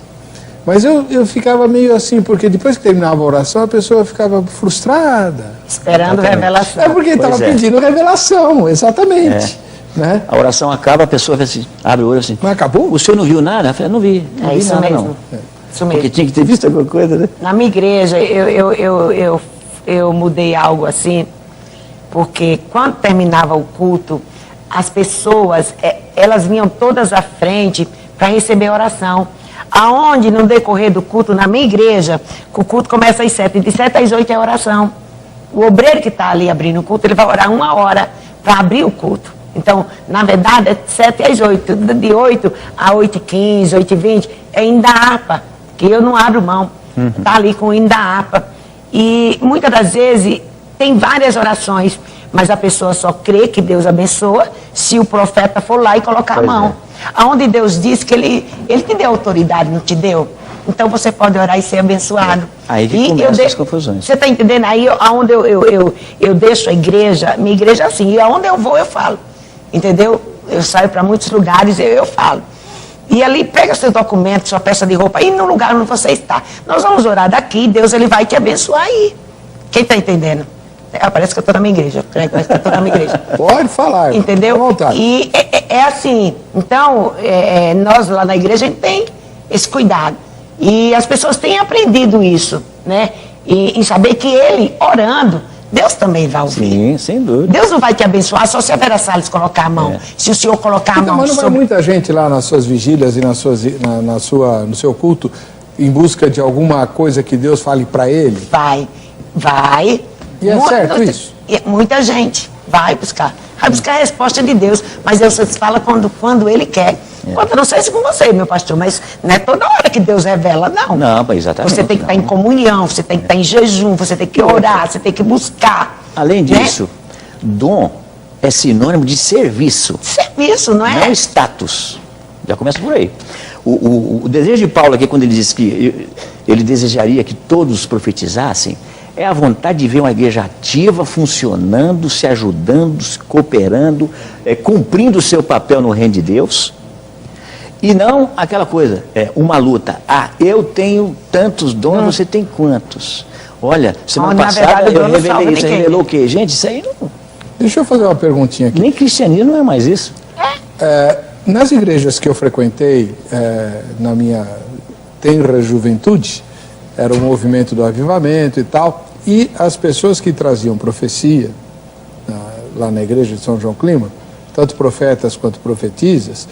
S1: Mas eu ficava meio assim, porque depois que terminava a oração, a pessoa ficava frustrada.
S2: Esperando revelação.
S1: Porque estava pedindo revelação, exatamente. Né?
S3: A oração acaba, a pessoa assim, abre o olho assim.
S1: Mas acabou?
S3: O senhor não viu nada? Eu falei, não vi. Não vi
S2: isso
S3: nada,
S2: mesmo.
S3: não.
S2: Isso mesmo.
S3: Porque tinha que ter visto alguma coisa, né?
S2: Na minha igreja, eu mudei algo assim, porque quando terminava o culto, as pessoas, elas vinham todas à frente para receber oração. Aonde, no decorrer do culto, na minha igreja, o culto começa às 7, de 7 às 8 é oração. O obreiro que está ali abrindo o culto, ele vai orar 1 hora para abrir o culto. Então, na verdade, é 7 às 8. De 8 a 8h15, 8h20, é hino da harpa, que eu não abro mão. Tá ali com o hino da harpa. E muitas das vezes tem várias orações, mas a pessoa só crê que Deus abençoa se o profeta for lá e colocar a mão. Aonde Deus diz que ele te deu autoridade, não te deu? Então você pode orar e ser abençoado.
S3: Aí que começam as confusões.
S2: Você está entendendo? Aí aonde eu deixo a igreja, minha igreja é assim, e aonde eu vou eu falo. Entendeu? Eu saio para muitos lugares e eu falo. E ali pega seu documento, sua peça de roupa, e no lugar onde você está. Nós vamos orar daqui, Deus ele vai te abençoar aí. Quem está entendendo? Parece que eu estou na minha igreja. Parece que eu estou na minha igreja.
S1: Pode falar.
S2: Entendeu? E é assim. Então, nós lá na igreja a gente tem esse cuidado. E as pessoas têm aprendido isso, né? E saber que ele, orando, Deus também vai ouvir.
S3: Sim, sem dúvida.
S2: Deus não vai te abençoar só se a Vera Salles colocar a mão. Se o senhor colocar a mão
S1: Mas não vai muita gente lá nas suas vigílias e no seu culto em busca de alguma coisa que Deus fale para ele?
S2: Vai.
S1: E é certo isso?
S2: Muita gente vai buscar. Vai buscar a resposta de Deus. Mas Deus fala quando Ele quer. Quando eu não sei se com você, meu pastor, mas não é toda hora que Deus revela, não.
S3: Não, exatamente.
S2: Você tem que estar em comunhão, você tem que estar em jejum, você tem que orar, você tem que buscar.
S3: Além disso, dom é sinônimo de serviço.
S2: Serviço, não é?
S3: Não status. Já começa por aí. O desejo de Paulo aqui, quando ele diz que ele desejaria que todos profetizassem, é a vontade de ver uma igreja ativa, funcionando, se ajudando, se cooperando, cumprindo o seu papel no reino de Deus. E não aquela coisa, uma luta. Eu tenho tantos dons, você tem quantos? Olha, semana passada eu revelei isso. Revelou o quê? Gente, isso aí não...
S1: Deixa eu fazer uma perguntinha aqui.
S3: Nem cristianismo não é mais isso.
S1: Nas igrejas que eu frequentei, na minha tenra juventude, era o movimento do avivamento e tal, e as pessoas que traziam profecia, lá na igreja de São João Clima, tanto profetas quanto profetisas,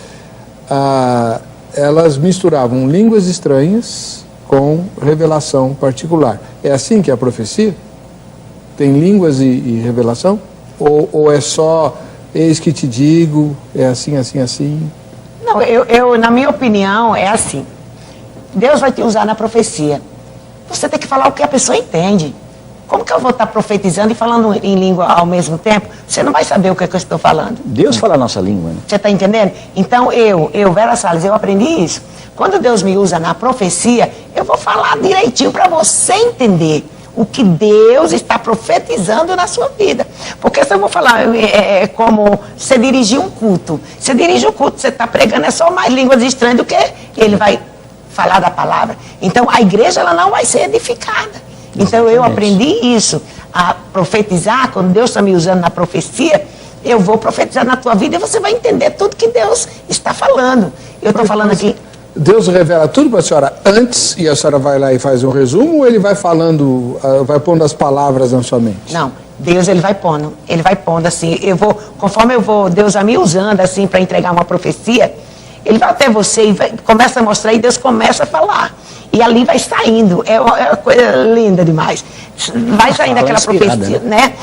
S1: elas misturavam línguas estranhas com revelação particular. É assim que é a profecia? Tem línguas e revelação? Ou é só, eis que te digo, é assim, assim, assim?
S2: Não, na minha opinião, é assim. Deus vai te usar na profecia. Você tem que falar o que a pessoa entende. Como que eu vou estar profetizando e falando em língua ao mesmo tempo? Você não vai saber o que eu estou falando.
S3: Deus fala a nossa língua, né?
S2: Você está entendendo? Então eu, Vera Salles, eu aprendi isso. Quando Deus me usa na profecia, eu vou falar direitinho para você entender o que Deus está profetizando na sua vida. Porque se eu vou falar, é como você dirigir um culto. Você dirige um culto, você está pregando, é só mais línguas estranhas do que ele vai falar da palavra. Então a igreja ela não vai ser edificada. Então eu aprendi isso, a profetizar. Quando Deus está me usando na profecia, eu vou profetizar na tua vida e você vai entender tudo que Deus está falando. Eu estou falando aqui...
S1: Deus revela tudo para a senhora antes e a senhora vai lá e faz um resumo, ou ele vai falando, vai pondo as palavras na sua mente?
S2: Não, Deus ele vai pondo assim, conforme Deus vai me usando assim para entregar uma profecia, ele vai até você e começa a mostrar e Deus começa a falar. E ali vai saindo, é uma coisa linda demais. Vai saindo aquela profecia, né?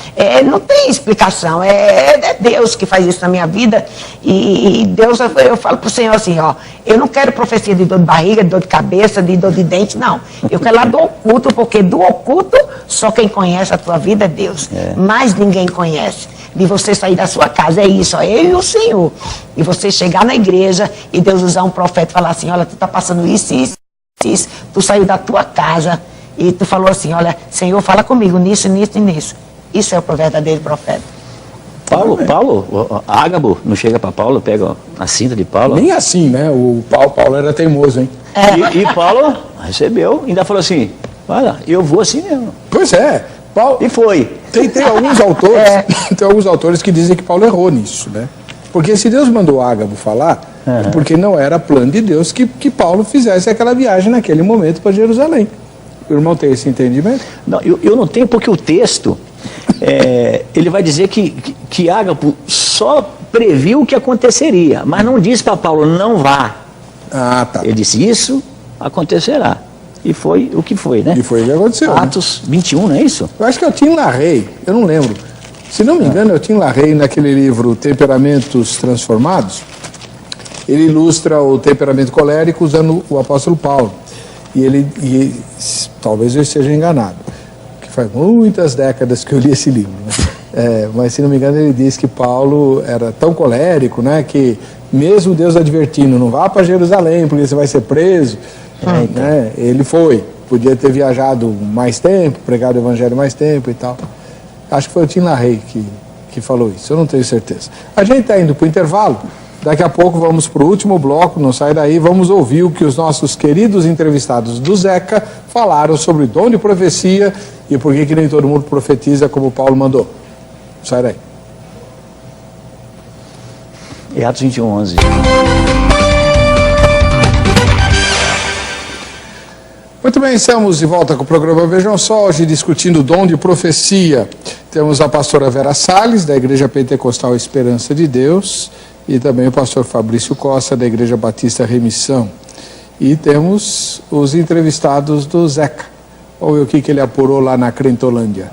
S2: Não tem explicação, é Deus que faz isso na minha vida. E Deus, eu falo pro Senhor assim, eu não quero profecia de dor de barriga, de dor de cabeça, de dor de dente, não. Eu quero lá do oculto, porque do oculto só quem conhece a tua vida é Deus. Mais ninguém conhece. De você sair da sua casa, é isso, eu e o Senhor. E você chegar na igreja e Deus usar um profeta e falar assim, olha, tu tá passando isso, tu saiu da tua casa e tu falou assim, olha, Senhor, fala comigo nisso, nisso e nisso. Isso é o verdadeiro profeta.
S3: Paulo, Ágabo, não chega para Paulo, pega a cinta de Paulo.
S1: Nem assim, né? O Paulo era teimoso, hein?
S3: E Paulo recebeu, ainda falou assim, olha, eu vou assim mesmo.
S1: Pois é. Paulo,
S3: e foi.
S1: Tem alguns autores, tem alguns autores que dizem que Paulo errou nisso, né? Porque se Deus mandou Ágabo falar, é porque não era plano de Deus que Paulo fizesse aquela viagem naquele momento para Jerusalém. O irmão tem esse entendimento?
S3: Não, eu não tenho, porque o texto, ele vai dizer que Ágabo só previu o que aconteceria, mas não disse para Paulo, não vá.
S1: Ah, tá.
S3: Ele disse, isso acontecerá. E foi o que foi, né?
S1: E foi o que aconteceu.
S3: Atos 21, não é isso?
S1: Eu acho que eu tinha na Rei, eu não lembro. Se não me engano, é o Tim LaHaye, naquele livro Temperamentos Transformados, ele ilustra o temperamento colérico usando o apóstolo Paulo. E talvez eu esteja enganado, que faz muitas décadas que eu li esse livro, né? Mas se não me engano ele diz que Paulo era tão colérico, né, que mesmo Deus advertindo, não vá para Jerusalém porque você vai ser preso, né, ele foi, podia ter viajado mais tempo, pregado o evangelho mais tempo e tal. Acho que foi o Tim LaHaye que falou isso, eu não tenho certeza. A gente está indo para o intervalo. Daqui a pouco vamos para o último bloco, não sai daí, vamos ouvir o que os nossos queridos entrevistados do Zeca falaram sobre dom de profecia e por que nem todo mundo profetiza como Paulo mandou. Sai daí.
S3: E Atos 21:11.
S1: Muito bem, estamos de volta com o programa Vejam Só, hoje discutindo o dom de profecia. Temos a pastora Vera Salles, da Igreja Pentecostal Esperança de Deus, e também o pastor Fabrício Costa, da Igreja Batista Remissão. E temos os entrevistados do Zeca. Vamos ver o que ele apurou lá na Crentolândia.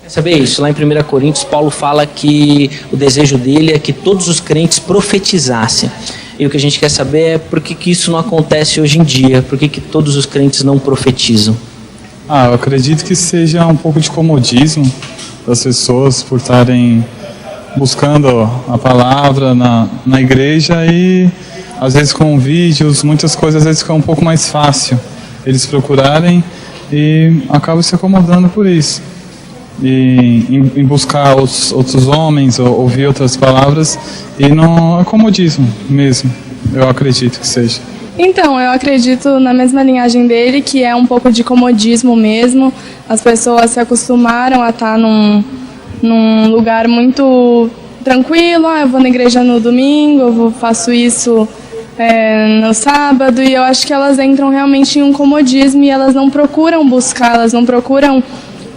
S4: Quer saber isso? Lá em 1 Coríntios, Paulo fala que o desejo dele é que todos os crentes profetizassem. E o que a gente quer saber é por que isso não acontece hoje em dia, por que todos os crentes não profetizam.
S5: Eu acredito que seja um pouco de comodismo das pessoas por estarem buscando a palavra na igreja e às vezes com vídeos, muitas coisas às vezes fica um pouco mais fácil eles procurarem e acabam se acomodando por isso. E em buscar outros homens, ou ouvir outras palavras, e não é comodismo mesmo, eu acredito que seja.
S6: Então, eu acredito na mesma linhagem dele, que é um pouco de comodismo mesmo. As pessoas se acostumaram a estar num lugar muito tranquilo, eu vou na igreja no domingo, eu faço isso no sábado, e eu acho que elas entram realmente em um comodismo e elas não procuram buscar, elas não procuram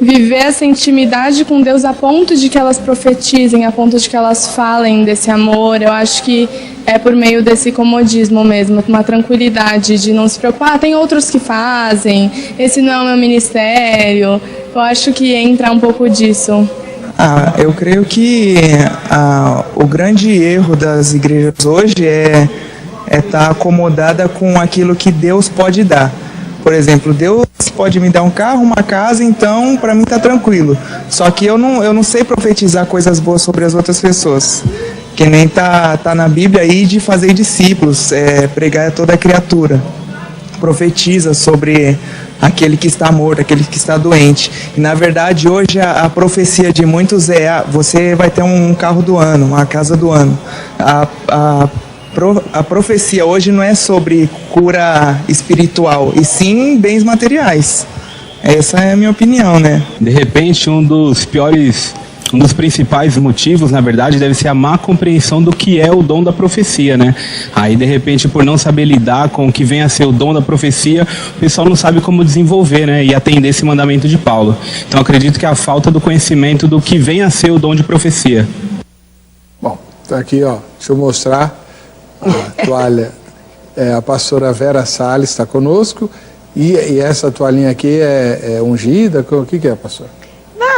S6: viver essa intimidade com Deus a ponto de que elas profetizem, a ponto de que elas falem desse amor. Eu acho que é por meio desse comodismo mesmo, uma tranquilidade de não se preocupar. Tem outros que fazem, esse não é o meu ministério. Eu acho que entra um pouco disso.
S7: Eu creio que o grande erro das igrejas hoje é estar acomodada com aquilo que Deus pode dar. Por exemplo, Deus pode me dar um carro, uma casa, então para mim está tranquilo. Só que eu não sei profetizar coisas boas sobre as outras pessoas. Que nem tá na Bíblia aí de fazer discípulos, pregar a toda criatura. Profetiza sobre aquele que está morto, aquele que está doente. E na verdade hoje a profecia de muitos você vai ter um carro do ano, uma casa do ano. A profecia hoje não é sobre cura espiritual, e sim bens materiais. Essa é a minha opinião, né?
S8: De repente, um dos principais motivos, na verdade, deve ser a má compreensão do que é o dom da profecia, né? Aí, de repente, por não saber lidar com o que vem a ser o dom da profecia, o pessoal não sabe como desenvolver, né? E atender esse mandamento de Paulo. Então, acredito que é a falta do conhecimento do que vem a ser o dom de profecia.
S1: Bom, tá aqui, ó. Deixa eu mostrar a toalha. A pastora Vera Salles está conosco. E essa toalhinha aqui é ungida? O que é, pastor?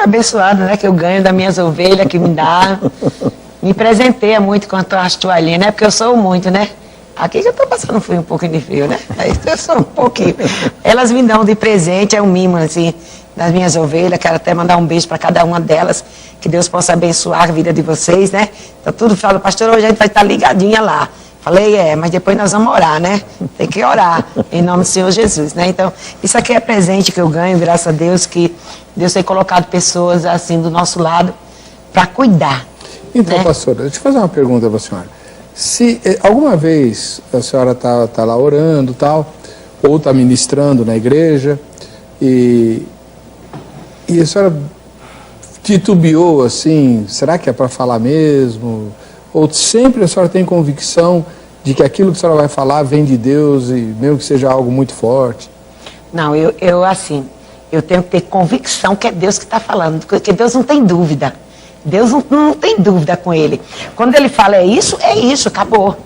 S2: Abençoado, né? Que eu ganho das minhas ovelhas, que me dá. Me presenteia muito com as toalhinhas, né? Porque eu sou muito, né? Aqui que eu tô passando um pouquinho de frio, né? Eu sou um pouquinho. Elas me dão de presente, é um mimo, assim, das minhas ovelhas. Quero até mandar um beijo para cada uma delas. Que Deus possa abençoar a vida de vocês, né? Então tudo fala, pastor, hoje a gente vai estar ligadinha lá. Falei, mas depois nós vamos orar, né? Tem que orar, em nome do Senhor Jesus, né? Então, isso aqui é presente que eu ganho, graças a Deus, que Deus tem colocado pessoas assim do nosso lado para cuidar.
S1: Então,
S2: né?
S1: pastora, deixa eu fazer uma pergunta para a senhora. Se alguma vez a senhora tá lá orando, tal, ou está ministrando na igreja, e a senhora titubeou assim, será que é para falar mesmo? Ou sempre a senhora tem convicção de que aquilo que a senhora vai falar vem de Deus, e mesmo que seja algo muito forte?
S2: Não, eu tenho que ter convicção que é Deus que está falando, porque Deus não tem dúvida. Deus não tem dúvida com Ele. Quando Ele fala é isso, acabou.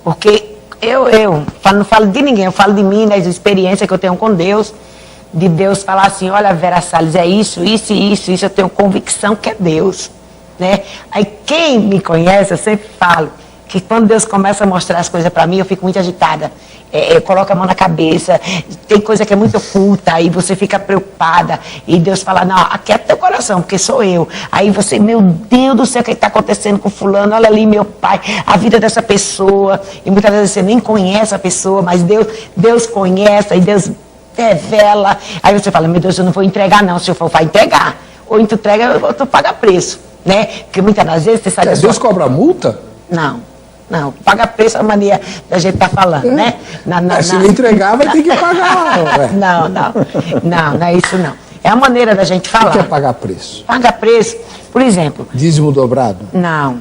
S2: Porque eu não falo de ninguém, eu falo de mim, das experiências que eu tenho com Deus, de Deus falar assim, olha, Vera Salles, é isso, isso e isso, isso, eu tenho convicção que é Deus, né? Aí quem me conhece, eu sempre falo, que quando Deus começa a mostrar as coisas para mim, eu fico muito agitada. Eu coloco a mão na cabeça, tem coisa que é muito oculta, aí você fica preocupada, e Deus fala, não, aquieta teu coração, porque sou eu. Aí você, meu Deus do céu, o que está acontecendo com fulano? Olha ali, meu pai, a vida dessa pessoa, e muitas vezes você nem conhece a pessoa, mas Deus conhece, e Deus revela. Aí você fala, meu Deus, eu não vou entregar não, se eu for, vai entregar. Ou tu entrega, ou tu paga preço, né? Porque muitas das vezes você sai da
S1: Deus cobra multa?
S2: Não, paga preço é a maneira da gente estar falando, né?
S1: Se não entregar, vai ter que pagar.
S2: Não é isso não. É a maneira da gente falar.
S1: O que é pagar preço?
S2: Paga preço, por exemplo...
S1: Dízimo dobrado?
S2: Não.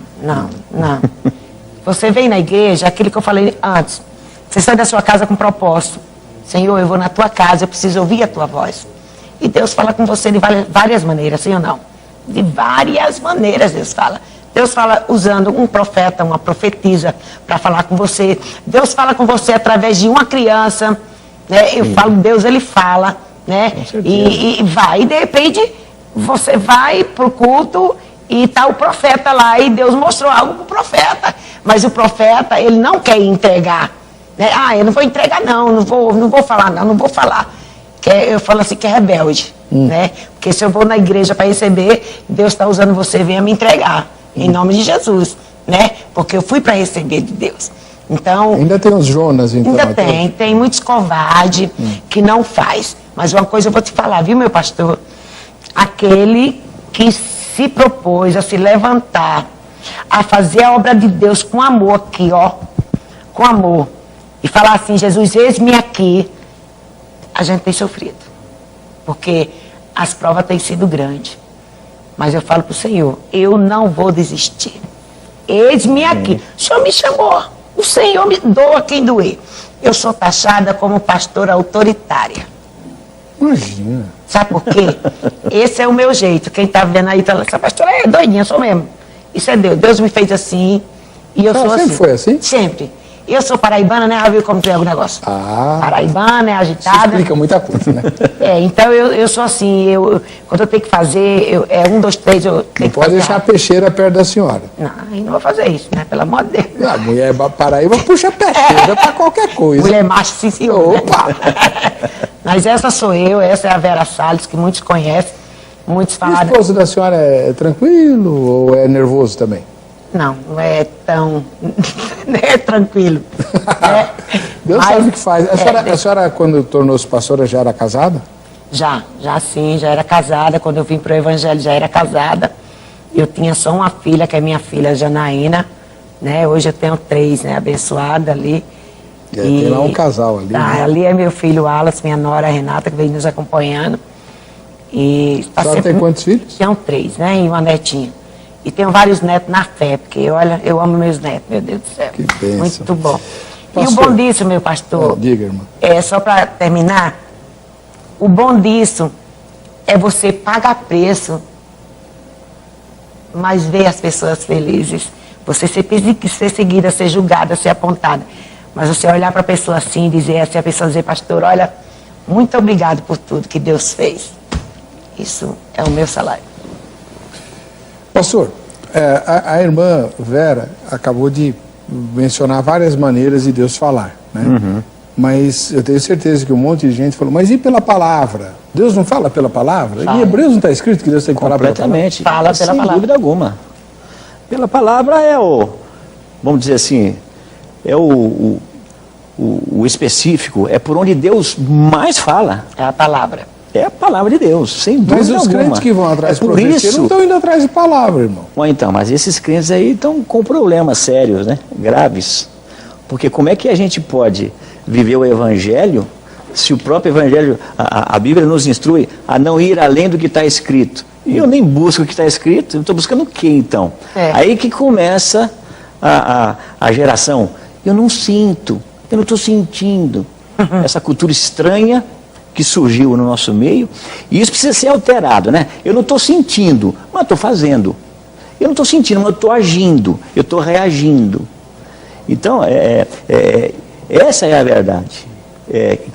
S2: Você vem na igreja, aquilo que eu falei antes. Você sai da sua casa com propósito. Senhor, eu vou na tua casa, eu preciso ouvir a tua voz. E Deus fala com você de várias maneiras, sim ou não? De várias maneiras Deus fala. Deus fala usando um profeta, uma profetisa para falar com você. Deus fala com você através de uma criança, né? Eu falo, Deus, ele fala, né? E vai, e de repente você vai pro culto e tá o profeta lá e Deus mostrou algo pro profeta. Mas o profeta, ele não quer entregar, né? Eu não vou entregar não vou falar não vou falar. Eu falo assim que é rebelde, né? Porque se eu vou na igreja para receber, Deus está usando você, venha me entregar. Em nome de Jesus, né? Porque eu fui para receber de Deus. Então... Ainda tem os Jonas, então. Ainda tem muitos covardes que não faz. Mas uma coisa eu vou te falar, viu, meu pastor? Aquele que se propôs a se levantar, a fazer a obra de Deus com amor aqui, ó. Com amor. E falar assim, Jesus, eis-me aqui. A gente tem sofrido. Porque as provas têm sido grandes. Mas eu falo para o Senhor, eu não vou desistir. Eis-me aqui. O Senhor me chamou. O Senhor me doa quem doer. Eu sou taxada como pastora autoritária.
S1: Imagina.
S2: Sabe por quê? Esse é o meu jeito. Quem está vendo aí, essa pastora é doidinha, sou mesmo. Isso é Deus. Deus me fez assim. E eu sou assim. Sempre foi assim? Sempre. Eu sou paraibana, né? Já viu como tem algum negócio? Paraibana, é agitada. Isso explica muita coisa, né? Então eu sou assim, quando eu tenho que fazer, 1, 2, 3, eu tenho que fazer. Não pode deixar a peixeira perto da senhora. Não vou fazer isso, né? Pelo amor de Deus. A mulher Paraíba puxa peixeira pra qualquer coisa. Mulher macho, sim, senhor. Opa! Né? Mas essa sou eu, essa é a Vera Salles, que muitos conhecem, muitos falaram. O esposo da senhora é tranquilo ou é nervoso também? Não é tão... é tranquilo. Deus sabe o que faz. A senhora, quando tornou-se pastora, já era casada? Já sim, já era casada. Quando eu vim para o Evangelho, já era casada. Eu tinha só uma filha, que é minha filha Janaína, né? Hoje eu tenho 3, né? Abençoada ali. Tem lá um casal ali. Né? Ali é meu filho Wallace, minha nora Renata, que vem nos acompanhando. E a senhora tem quantos filhos? Tenho 3, né? E uma netinha. E tenho vários netos na fé, porque, olha, eu amo meus netos, meu Deus do céu. Que bênção. Muito bom. Pastor, e o bom disso, meu pastor... diga, irmã. Só para terminar, o bom disso é você pagar preço, mas ver as pessoas felizes. Você ser seguida, ser julgada, ser apontada. Mas você olhar para a pessoa assim, dizer assim, a pessoa dizer, pastor, olha, muito obrigado por tudo que Deus fez. Isso é o meu salário. Pastor, a irmã Vera acabou de mencionar várias maneiras de Deus falar, né? Mas eu tenho certeza que um monte de gente falou, mas e pela palavra? Deus não fala pela palavra? Fala. Em Hebreus não está escrito que Deus tem que falar pela palavra? Completamente. Fala pela palavra. Sem dúvida alguma. Pela palavra vamos dizer assim, o específico, é por onde Deus mais fala. É a palavra. É a palavra de Deus, sem dúvida alguma. Mas os crentes que vão atrás de profecia não estão indo atrás de palavra, irmão. Então, mas esses crentes aí estão com problemas sérios, né? Graves. Porque como é que a gente pode viver o Evangelho se o próprio Evangelho, a Bíblia nos instrui a não ir além do que está escrito? E eu nem busco o que está escrito, eu estou buscando o que então? Aí que começa a geração. Eu não sinto, eu não estou sentindo. Essa cultura estranha que surgiu no nosso meio, e isso precisa ser alterado, né? Eu não estou sentindo, mas estou fazendo. Eu não estou sentindo, mas estou agindo, eu estou reagindo. Então, essa é a verdade.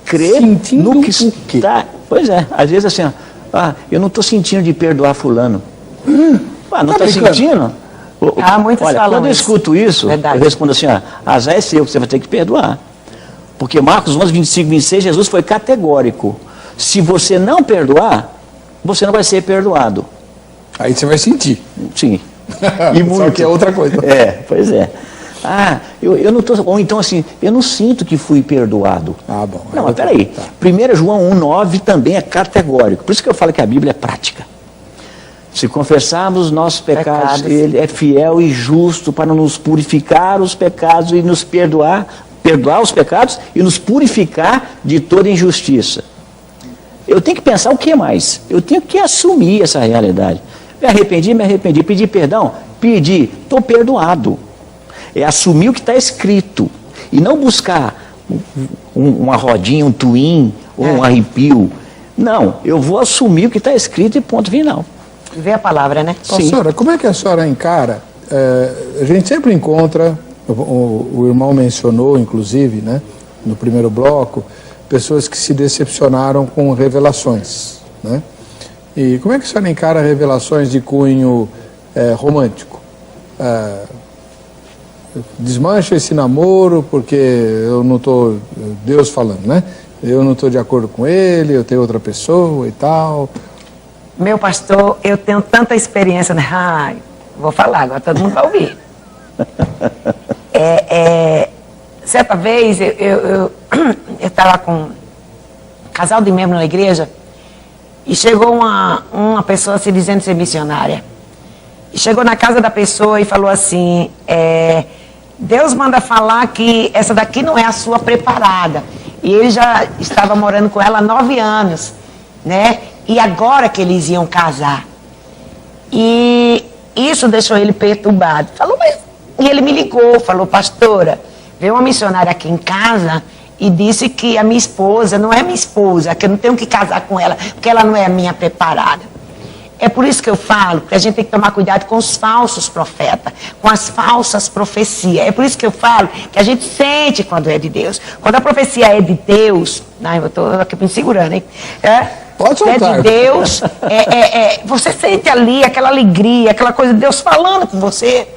S2: Crer no que está
S3: Pois é, às vezes assim, ó, eu não estou sentindo de perdoar fulano. Não está sentindo?
S2: Muitos
S3: Olha,
S2: falam
S3: quando eu escuto isso,
S2: Verdade.
S3: eu respondo assim, azar é seu, você vai ter que perdoar. Porque Marcos 11, 25, 26, Jesus foi categórico. Se você não perdoar, você não vai ser perdoado.
S1: Aí você vai sentir.
S3: Sim.
S1: E muito. Só que é outra coisa.
S3: Pois é. Eu não tô, ou então assim, eu não sinto que fui perdoado.
S1: Bom.
S3: Não, mas peraí.
S1: Tá.
S3: 1 João 1,9 também é categórico. Por isso que eu falo que a Bíblia é prática. Se confessarmos os nossos pecados, Ele é fiel e justo para nos purificar os pecados e nos perdoar os pecados e nos purificar de toda injustiça. Eu tenho que pensar o que mais? Eu tenho que assumir essa realidade. Me arrependi, pedi perdão, estou perdoado. É assumir o que está escrito e não buscar uma rodinha, um twin ou um arrepio. Não, eu vou assumir o que está escrito e ponto final.
S2: Ver a palavra, né?
S1: Sim. Senhora, como é que a senhora encara? A gente sempre encontra, o irmão mencionou, inclusive, né, no primeiro bloco, pessoas que se decepcionaram com revelações, né? E como é que a senhora encara revelações de cunho romântico? Desmancha esse namoro porque eu não estou, Deus falando, né? Eu não estou de acordo com ele, eu tenho outra pessoa e tal.
S2: Meu pastor, eu tenho tanta experiência, né? Vou falar, agora todo mundo vai ouvir. Certa vez, eu estava com um casal de membros na igreja e chegou uma pessoa se dizendo ser missionária. E chegou na casa da pessoa e falou assim, Deus manda falar que essa daqui não é a sua preparada. E ele já estava morando com ela há 9 anos, né? E agora que eles iam casar. E isso deixou ele perturbado. E ele me ligou, falou, pastora, veio uma missionária aqui em casa e disse que a minha esposa não é minha esposa, que eu não tenho que casar com ela, porque ela não é a minha preparada. É por isso que eu falo que a gente tem que tomar cuidado com os falsos profetas, com as falsas profecias. É por isso que eu falo que a gente sente quando é de Deus. Quando a profecia é de Deus, eu estou aqui me segurando, hein?
S1: Pode soltar.
S2: É de Deus, você sente ali aquela alegria, aquela coisa de Deus falando com você.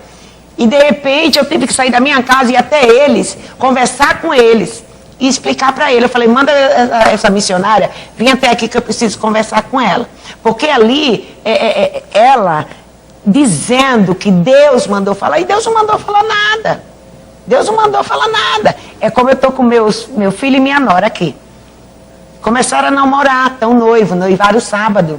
S2: E de repente eu tive que sair da minha casa e ir até eles, conversar com eles e explicar para ele. Eu falei, manda essa missionária vir até aqui que eu preciso conversar com ela. Porque ali, ela dizendo que Deus mandou falar, e Deus não mandou falar nada. Deus não mandou falar nada. É como eu estou com meu filho e minha nora aqui. Começaram a namorar, estão noivaram sábado.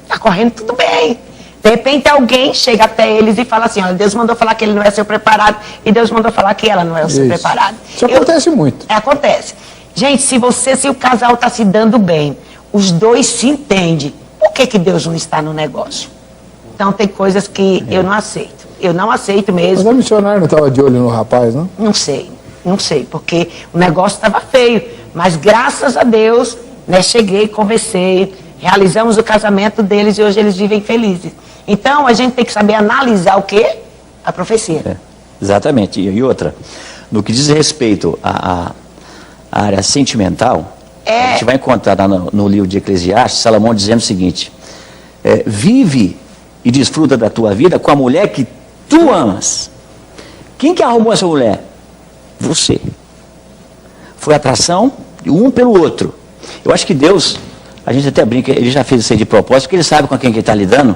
S2: Está correndo tudo bem. De repente alguém chega até eles e fala assim, olha, Deus mandou falar que ele não é seu preparado e Deus mandou falar que ela não é o seu preparado.
S1: Isso acontece muito.
S2: Acontece. Gente, se o casal está se dando bem, os dois se entendem, por que Deus não está no negócio? Então tem coisas que eu não aceito. Eu não aceito mesmo.
S1: Mas a missionária não estava de olho no rapaz, não?
S2: Não sei, porque o negócio estava feio. Mas graças a Deus, né, cheguei, conversei, realizamos o casamento deles e hoje eles vivem felizes. Então, a gente tem que saber analisar o quê? A profecia.
S3: Exatamente. E outra, no que diz respeito à área sentimental, a gente vai encontrar no livro de Eclesiastes, Salomão dizendo o seguinte, vive e desfruta da tua vida com a mulher que tu amas. Quem que arrumou essa mulher? Você. Foi atração um pelo outro. Eu acho que Deus, a gente até brinca, ele já fez isso aí de propósito, porque ele sabe com quem que ele está lidando.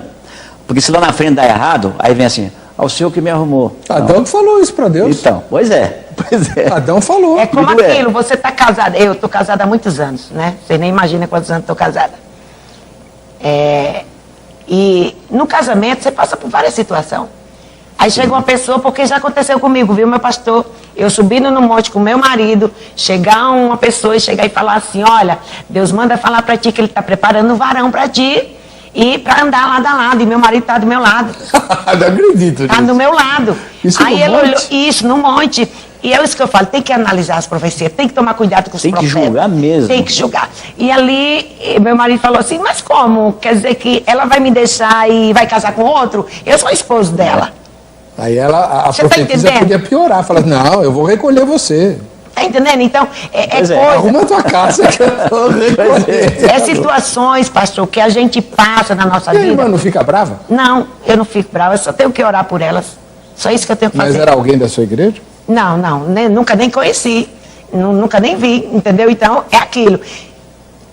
S3: Porque se lá na frente dá errado, aí vem assim, ao Senhor que me arrumou.
S1: Adão falou isso para Deus.
S3: Então, pois é.
S1: Adão falou.
S2: É como aquilo, você está casada, eu estou casada há muitos anos, né? Você nem imagina quantos anos estou casada. E no casamento você passa por várias situações. Aí chega uma pessoa, porque já aconteceu comigo, viu, meu pastor? Eu subindo no monte com meu marido, chegar uma pessoa e chegar e falar assim, olha, Deus manda falar para ti que ele está preparando um varão para ti e para andar lado a lado, e meu marido está do meu lado.
S1: Não acredito.
S2: Está do meu lado.
S1: Isso
S2: aí
S1: no
S2: ele
S1: monte?
S2: olhou, isso, no monte. E é isso que eu falo, tem que analisar as profecias, tem que tomar cuidado com os profetas.
S3: Tem que julgar mesmo.
S2: Tem que julgar. E ali, meu marido falou assim, mas como? Quer dizer que ela vai me deixar e vai casar com outro? Eu sou esposo dela.
S1: Aí a
S2: Você tá
S1: profetisa
S2: entendendo?
S1: podia piorar, falar, não, eu vou recolher você.
S2: Tá entendendo? Então, coisa.
S1: Arruma a tua casa.
S2: É situações, pastor, que a gente passa na nossa vida.
S1: E a irmã não fica brava?
S2: Não, eu não fico brava, eu só tenho que orar por elas. Só isso que eu tenho que fazer.
S1: Mas era alguém da sua igreja?
S2: Não, nunca nem conheci. Nunca nem vi, entendeu? Então, é aquilo.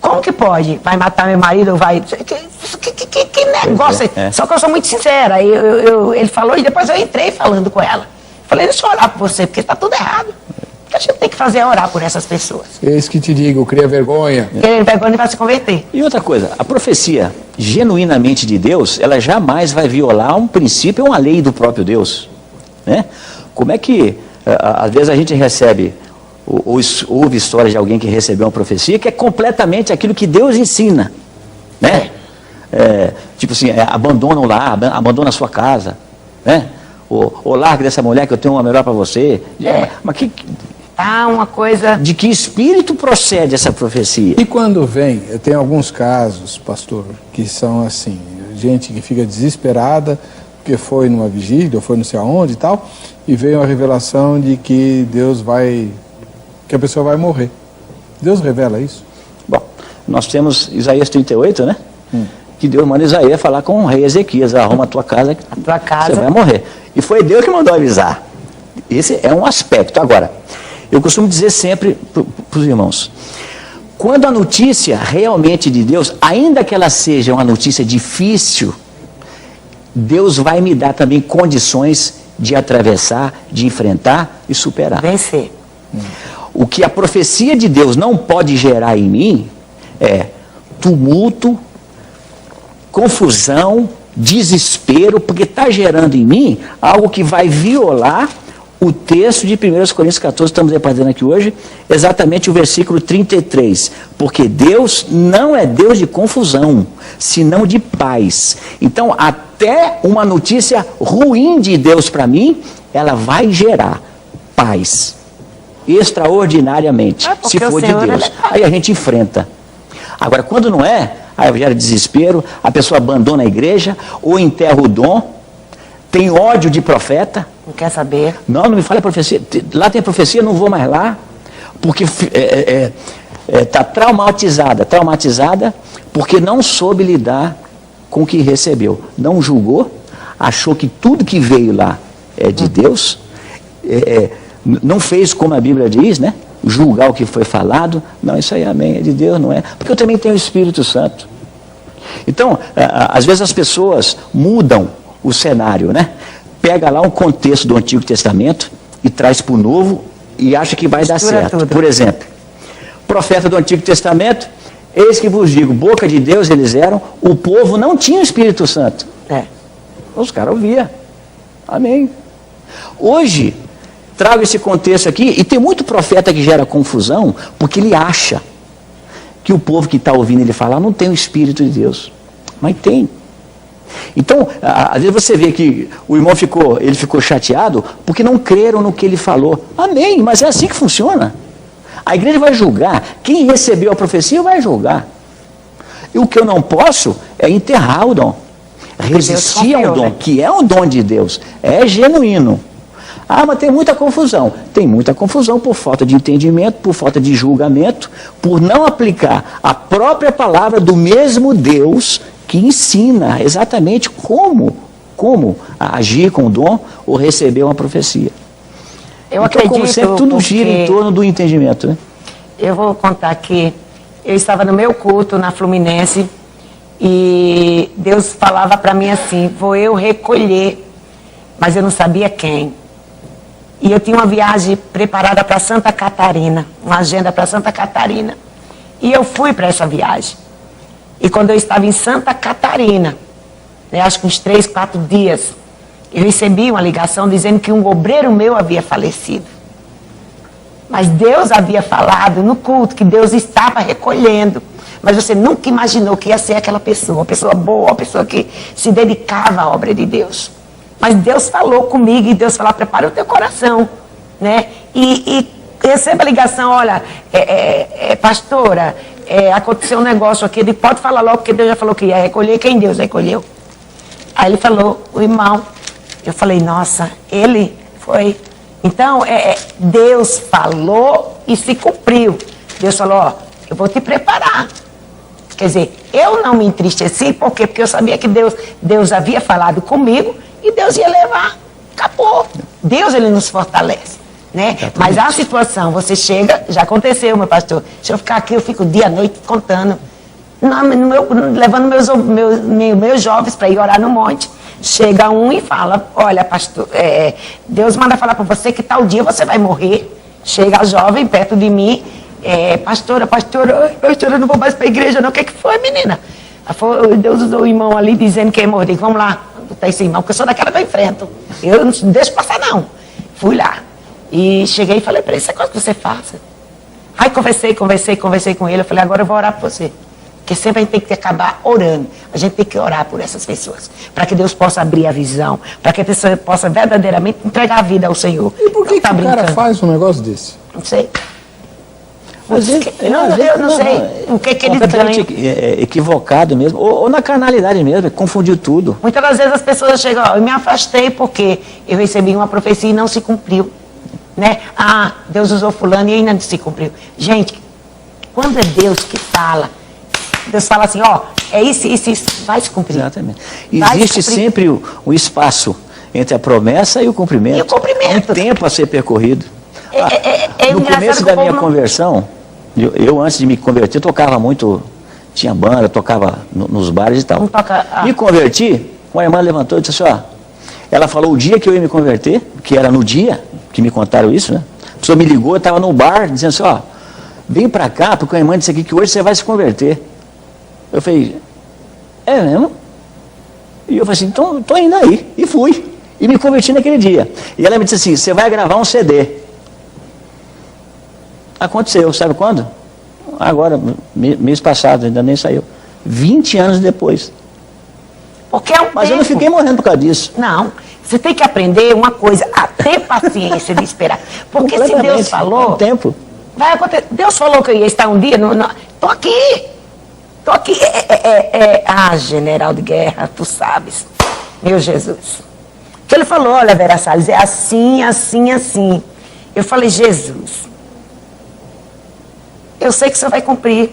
S2: Como que pode? Vai matar meu marido ou vai... Que negócio é. Só que eu sou muito sincera. Ele falou e depois eu entrei falando com ela. Falei, deixa eu orar por você, porque está tudo errado. O que a gente tem que fazer é orar por essas pessoas.
S1: Eis que te digo, cria vergonha.
S2: Cria vergonha e vai se converter.
S3: E outra coisa, a profecia genuinamente de Deus, ela jamais vai violar um princípio ou uma lei do próprio Deus. Né? Como é que, às vezes a gente recebe... Houve história de alguém que recebeu uma profecia que é completamente aquilo que Deus ensina, né? Tipo assim, abandona o lar, abandona a sua casa, né? Ou larga dessa mulher que eu tenho uma melhor para você. Mas
S2: uma coisa...
S3: De que espírito procede essa profecia?
S1: E quando vem, eu tenho alguns casos, pastor, que são assim, gente que fica desesperada porque foi numa vigília, ou foi não sei aonde e tal, e veio a revelação de que que a pessoa vai morrer. Deus revela isso?
S3: Bom, nós temos Isaías 38, né? Que Deus manda Isaías falar com o rei Ezequias, arruma a tua casa, você vai morrer. E foi Deus que mandou avisar. Esse é um aspecto. Agora, eu costumo dizer sempre para os irmãos, quando a notícia realmente de Deus, ainda que ela seja uma notícia difícil, Deus vai me dar também condições de atravessar, de enfrentar e superar.
S2: Vencer.
S3: O que a profecia de Deus não pode gerar em mim é tumulto, confusão, desespero, porque está gerando em mim algo que vai violar o texto de 1 Coríntios 14, estamos reparando aqui hoje, exatamente o versículo 33. Porque Deus não é Deus de confusão, senão de paz. Então, até uma notícia ruim de Deus para mim, ela vai gerar paz. Extraordinariamente, se for de Deus. Aí a gente enfrenta. Agora, quando não é, aí gera desespero, a pessoa abandona a igreja, ou enterra o dom, tem ódio de profeta.
S2: Não quer saber.
S3: Não me fale a profecia. Lá tem profecia, não vou mais lá, porque está traumatizada, porque não soube lidar com o que recebeu. Não julgou, achou que tudo que veio lá é de Deus, não fez como a Bíblia diz, né? Julgar o que foi falado. Não, isso aí, amém, é de Deus, não é? Porque eu também tenho o Espírito Santo. Então, às vezes as pessoas mudam o cenário, né? Pega lá um contexto do Antigo Testamento e traz para o Novo e acha que vai dar certo. Tudo. Por exemplo, profeta do Antigo Testamento, eis que vos digo, boca de Deus eles eram, o povo não tinha o Espírito Santo. Os caras ouviam. Amém. Hoje, trago esse contexto aqui, e tem muito profeta que gera confusão, porque ele acha que o povo que está ouvindo ele falar não tem o Espírito de Deus. Mas tem. Então, às vezes você vê que o irmão ficou chateado porque não creram no que ele falou. Amém, mas é assim que funciona. A igreja vai julgar. Quem recebeu a profecia vai julgar. E o que eu não posso é enterrar o dom. Resistir ao dom, que é um dom de Deus. É genuíno. Mas tem muita confusão. Tem muita confusão por falta de entendimento, por falta de julgamento, por não aplicar a própria palavra do mesmo Deus que ensina exatamente como agir com o dom ou receber uma profecia.
S2: Eu acredito,
S3: como sempre, tudo gira em torno do entendimento, né?
S2: Eu vou contar que eu estava no meu culto na Fluminense e Deus falava para mim assim, vou eu recolher, mas eu não sabia quem. E eu tinha uma viagem preparada para Santa Catarina, uma agenda para Santa Catarina. E eu fui para essa viagem. E quando eu estava em Santa Catarina, acho que uns 3, 4 dias, eu recebi uma ligação dizendo que um obreiro meu havia falecido. Mas Deus havia falado no culto que Deus estava recolhendo. Mas você nunca imaginou que ia ser aquela pessoa, uma pessoa boa, uma pessoa que se dedicava à obra de Deus. Mas Deus falou comigo e Deus falou, prepara o teu coração, né? E receba a ligação, olha, pastora, aconteceu um negócio aqui, ele pode falar logo, porque Deus já falou que ia recolher, quem Deus recolheu? Aí ele falou, o irmão. Eu falei, nossa, ele foi. Então, Deus falou e se cumpriu. Deus falou, ó, eu vou te preparar. Quer dizer, eu não me entristeci, por quê? Porque eu sabia que Deus havia falado comigo e Deus ia levar. Acabou. Deus, ele nos fortalece, né? Mas a situação, você chega, já aconteceu, meu pastor, se eu ficar aqui, eu fico dia e noite contando, levando meus jovens para ir orar no monte. Chega um e fala, olha, pastor, Deus manda falar para você que tal dia você vai morrer. Chega a jovem perto de mim, pastora, eu não vou mais para a igreja não. O que foi, menina? Deus usou o irmão ali dizendo que ia morrer. Digo, vamos lá, botar esse irmão, porque eu sou daquela que eu enfrento. Eu não deixo passar não. Fui lá. E cheguei e falei para ele, isso é coisa que você faça. Aí conversei com ele, eu falei, agora eu vou orar por você. Porque sempre a gente tem que acabar orando. A gente tem que orar por essas pessoas. Para que Deus possa abrir a visão. Para que a pessoa possa verdadeiramente entregar a vida ao Senhor.
S1: E por que, que o cara faz um negócio desse?
S2: Não sei. Eu não sei o que eles ganham.
S3: Equivocado mesmo. Ou na carnalidade mesmo, confundiu tudo.
S2: Muitas das vezes as pessoas chegam, eu me afastei porque eu recebi uma profecia e não se cumpriu. Né? Ah, Deus usou fulano e ainda não se cumpriu. Gente, quando é Deus que fala, Deus fala assim, ó, é isso, vai se cumprir.
S3: Exatamente. Existe sempre o espaço entre a promessa e o cumprimento.
S2: E o cumprimento.
S3: Há um tempo a ser percorrido. No começo da minha conversão, eu antes de me converter, tocava muito, tinha banda, tocava nos bares e tal. Me converti, uma irmã levantou e disse assim, ó, ela falou o dia que eu ia me converter, que era no dia que me contaram isso, né? A pessoa me ligou, eu estava no bar, dizendo assim, ó, vem pra cá, porque a irmã disse aqui que hoje você vai se converter. Eu falei, é mesmo? E eu falei assim, então tô indo aí. E fui. E me converti naquele dia. E ela me disse assim, você vai gravar um CD. Aconteceu, sabe quando? Agora, mês passado, ainda nem saiu. 20 anos depois.
S2: Porque é um
S3: Mas eu não fiquei morrendo por causa disso.
S2: Não, você tem que aprender uma coisa, a ter paciência de esperar. Porque se Deus falou,
S3: tempo.
S2: vai acontecer. Deus falou que eu ia estar um dia, tô aqui. General de guerra, tu sabes, meu Jesus. Que ele falou, olha, Vera Salles, é assim, assim, assim. Eu falei, Jesus, eu sei que o Senhor vai cumprir.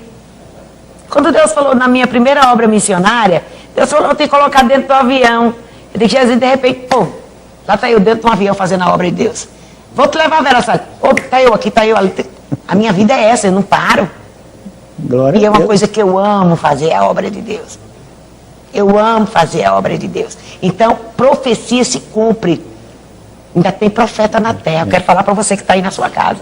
S2: Quando Deus falou na minha primeira obra missionária, Deus falou, eu tenho que colocar dentro do avião. Eu disse, Jesus, de repente, pô, lá está eu dentro de um avião fazendo a obra de Deus. Vou te levar, Vera Salles. Está eu aqui, está eu ali. A minha vida é essa, eu não paro.
S3: Glória
S2: e é uma
S3: Deus.
S2: coisa que eu amo fazer, a obra de Deus. Eu amo fazer a obra de Deus. Então, profecia se cumpre. Ainda tem profeta na terra. Eu quero falar para você que está aí na sua casa.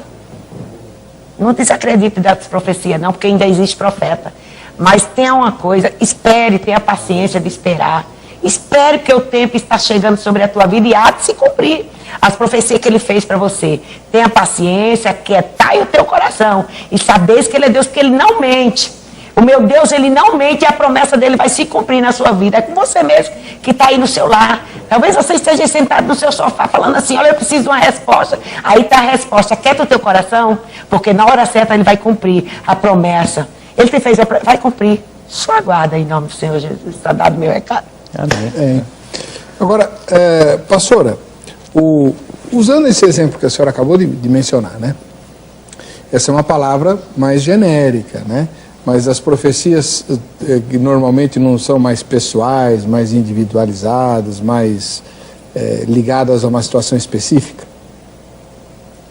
S2: Não desacredite das profecias, não, porque ainda existe profeta. Mas tenha uma coisa, espere, tenha paciência de esperar. Espere que o tempo está chegando sobre a tua vida e há de se cumprir as profecias que ele fez para você. Tenha paciência, quietai o teu coração e sabeis que ele é Deus, porque ele não mente. O meu Deus, ele não mente e a promessa dele vai se cumprir na sua vida. É com você mesmo que está aí no seu lar. Talvez você esteja sentado no seu sofá falando assim, olha, eu preciso de uma resposta. Aí está a resposta, quieta o teu coração, porque na hora certa ele vai cumprir a promessa. Ele te fez, vai cumprir. Só aguarda em nome do Senhor Jesus. Está dado meu recado.
S1: Amém. Agora, pastora, usando esse exemplo que a senhora acabou de mencionar, né? Essa é uma palavra mais genérica, né? Mas as profecias que normalmente não são mais pessoais, mais individualizadas, mais ligadas a uma situação específica.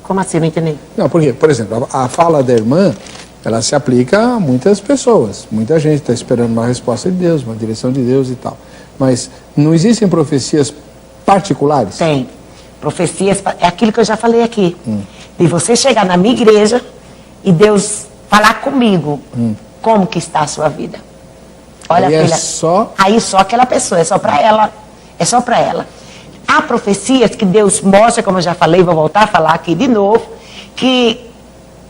S2: Como assim? Não entendi.
S1: Não, porque, por exemplo, a fala da irmã, ela se aplica a muitas pessoas. Muita gente está esperando uma resposta de Deus, uma direção de Deus e tal. Mas não existem profecias particulares?
S2: Tem. Profecias, é aquilo que eu já falei aqui. De você chegar na minha igreja e Deus falar comigo como que está a sua vida. Olha,
S1: aí
S2: filha,
S1: aí
S2: só aquela pessoa, é só para ela. É só para ela. Há profecias que Deus mostra, como eu já falei, vou voltar a falar aqui de novo, que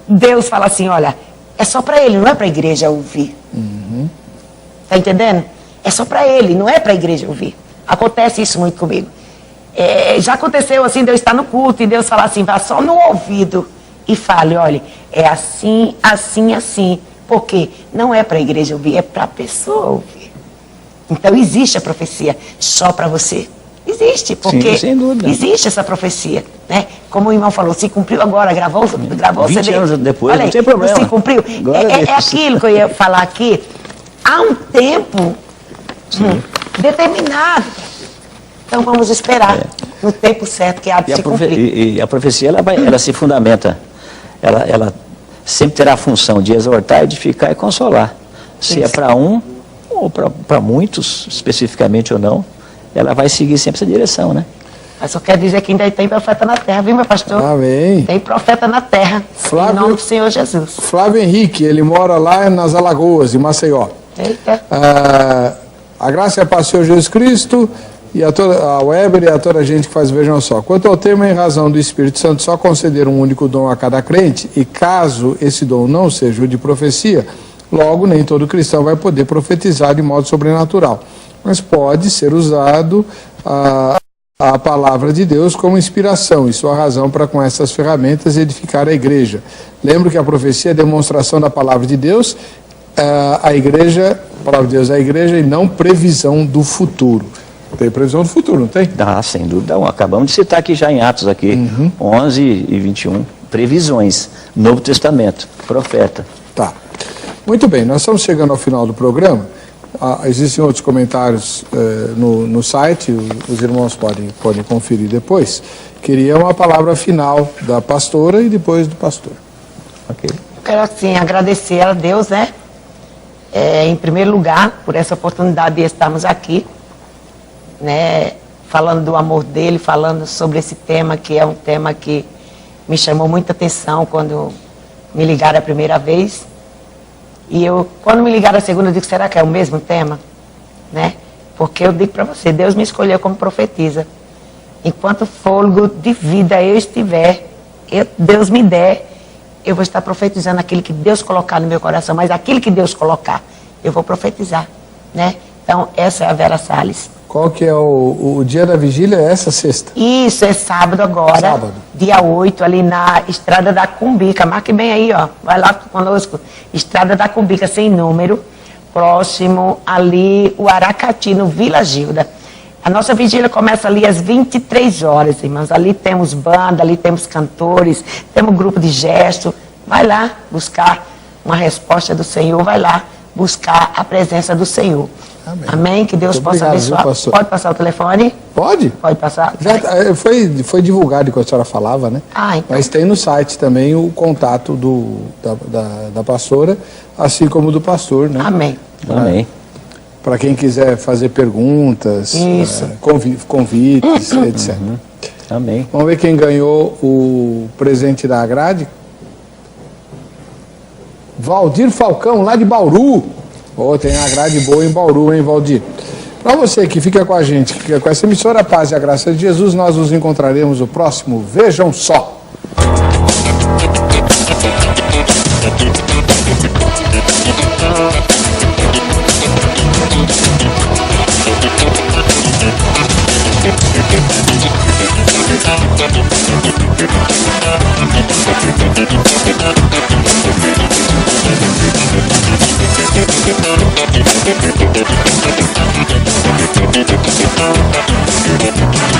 S2: Deus fala assim, olha, é só para ele, não é para a igreja ouvir. Tá entendendo? É só para ele, não é para a igreja ouvir. Acontece isso muito comigo. Já aconteceu assim, Deus está no culto e Deus fala assim, vá só no ouvido e fale, olha, é assim, assim, assim. Por quê? Não é para a igreja ouvir, é para a pessoa ouvir. Então existe a profecia só para você. Existe, porque
S3: sim, sem dúvida.
S2: Existe essa profecia. né? Como o irmão falou, se cumpriu agora, gravou o
S3: 20
S2: CD.
S3: anos depois,
S2: Olha
S3: não
S2: aí,
S3: tem problema.
S2: Se cumpriu.
S3: Glória a Deus.
S2: É aquilo que eu ia falar aqui. Há um tempo determinado. Então vamos esperar no tempo certo que há de se cumprir.
S3: E a profecia, ela se fundamenta. Ela sempre terá a função de exortar, edificar e consolar. Se é para um, ou para muitos, especificamente ou não, ela vai seguir sempre essa direção, né?
S2: Mas só quer dizer que ainda tem profeta na terra, viu, meu pastor?
S1: Amém.
S2: Tem profeta na terra, em nome do Senhor Jesus.
S1: Flávio Henrique, ele mora lá nas Alagoas, em Maceió.
S2: Eita.
S1: A graça é para o Senhor Jesus Cristo e a Weber e a toda a gente que faz Vejam Só. Quanto ao tema, em razão do Espírito Santo só conceder um único dom a cada crente, e caso esse dom não seja o de profecia, logo nem todo cristão vai poder profetizar de modo sobrenatural. Mas pode ser usado a palavra de Deus como inspiração e sua razão para com essas ferramentas edificar a igreja. Lembro que a profecia é demonstração da palavra de Deus, a palavra de Deus é a igreja e não previsão do futuro. Tem previsão do futuro, não tem?
S3: Sem dúvida. Acabamos de citar aqui já em Atos, 11 e 21, previsões, Novo Testamento, profeta.
S1: Tá. Muito bem, nós estamos chegando ao final do programa. Existem outros comentários no site, os irmãos podem conferir depois. Queria uma palavra final da pastora e depois do pastor.
S3: Ok.
S2: Eu quero, assim, agradecer a Deus, né? Em primeiro lugar, por essa oportunidade de estarmos aqui, né? Falando do amor dele, falando sobre esse tema, que é um tema que me chamou muita atenção quando me ligaram a primeira vez. E quando me ligaram a segunda, eu digo, será que é o mesmo tema? Né? Porque eu digo para você, Deus me escolheu como profetisa. Enquanto fôlego de vida eu estiver, Deus me der, eu vou estar profetizando aquilo que Deus colocar no meu coração. Mas aquilo que Deus colocar, eu vou profetizar. Né? Então, essa é a Vera Salles.
S1: Qual que é o dia da vigília? É essa sexta?
S2: Isso, é sábado agora.
S1: Sábado.
S2: Dia 8, ali na Estrada da Cumbica. Marque bem aí, ó. Vai lá conosco. Estrada da Cumbica, sem número. Próximo ali, o Aracati, no Vila Gilda. A nossa vigília começa ali às 23 horas, irmãos. Ali temos banda, ali temos cantores, temos grupo de gesto. Vai lá buscar uma resposta do Senhor. Vai lá buscar a presença do Senhor. Amém. Amém? Que Deus possa abençoar. Pode passar o telefone?
S1: Pode?
S2: Pode passar.
S1: Já, foi divulgado enquanto a senhora falava, né?
S2: Então.
S1: Mas tem no site também o contato da pastora, assim como do pastor, né?
S2: Amém.
S3: Amém.
S1: Para quem quiser fazer perguntas, convites, etc.
S3: Amém.
S1: Vamos ver quem ganhou o presente da grade. Valdir Falcão, lá de Bauru. Tem a grade boa em Bauru, hein, Valdir? Para você que fica com a gente, que fica com essa emissora, a paz e a graça de Jesus, nós nos encontraremos no próximo Vejam Só.
S9: Thank you.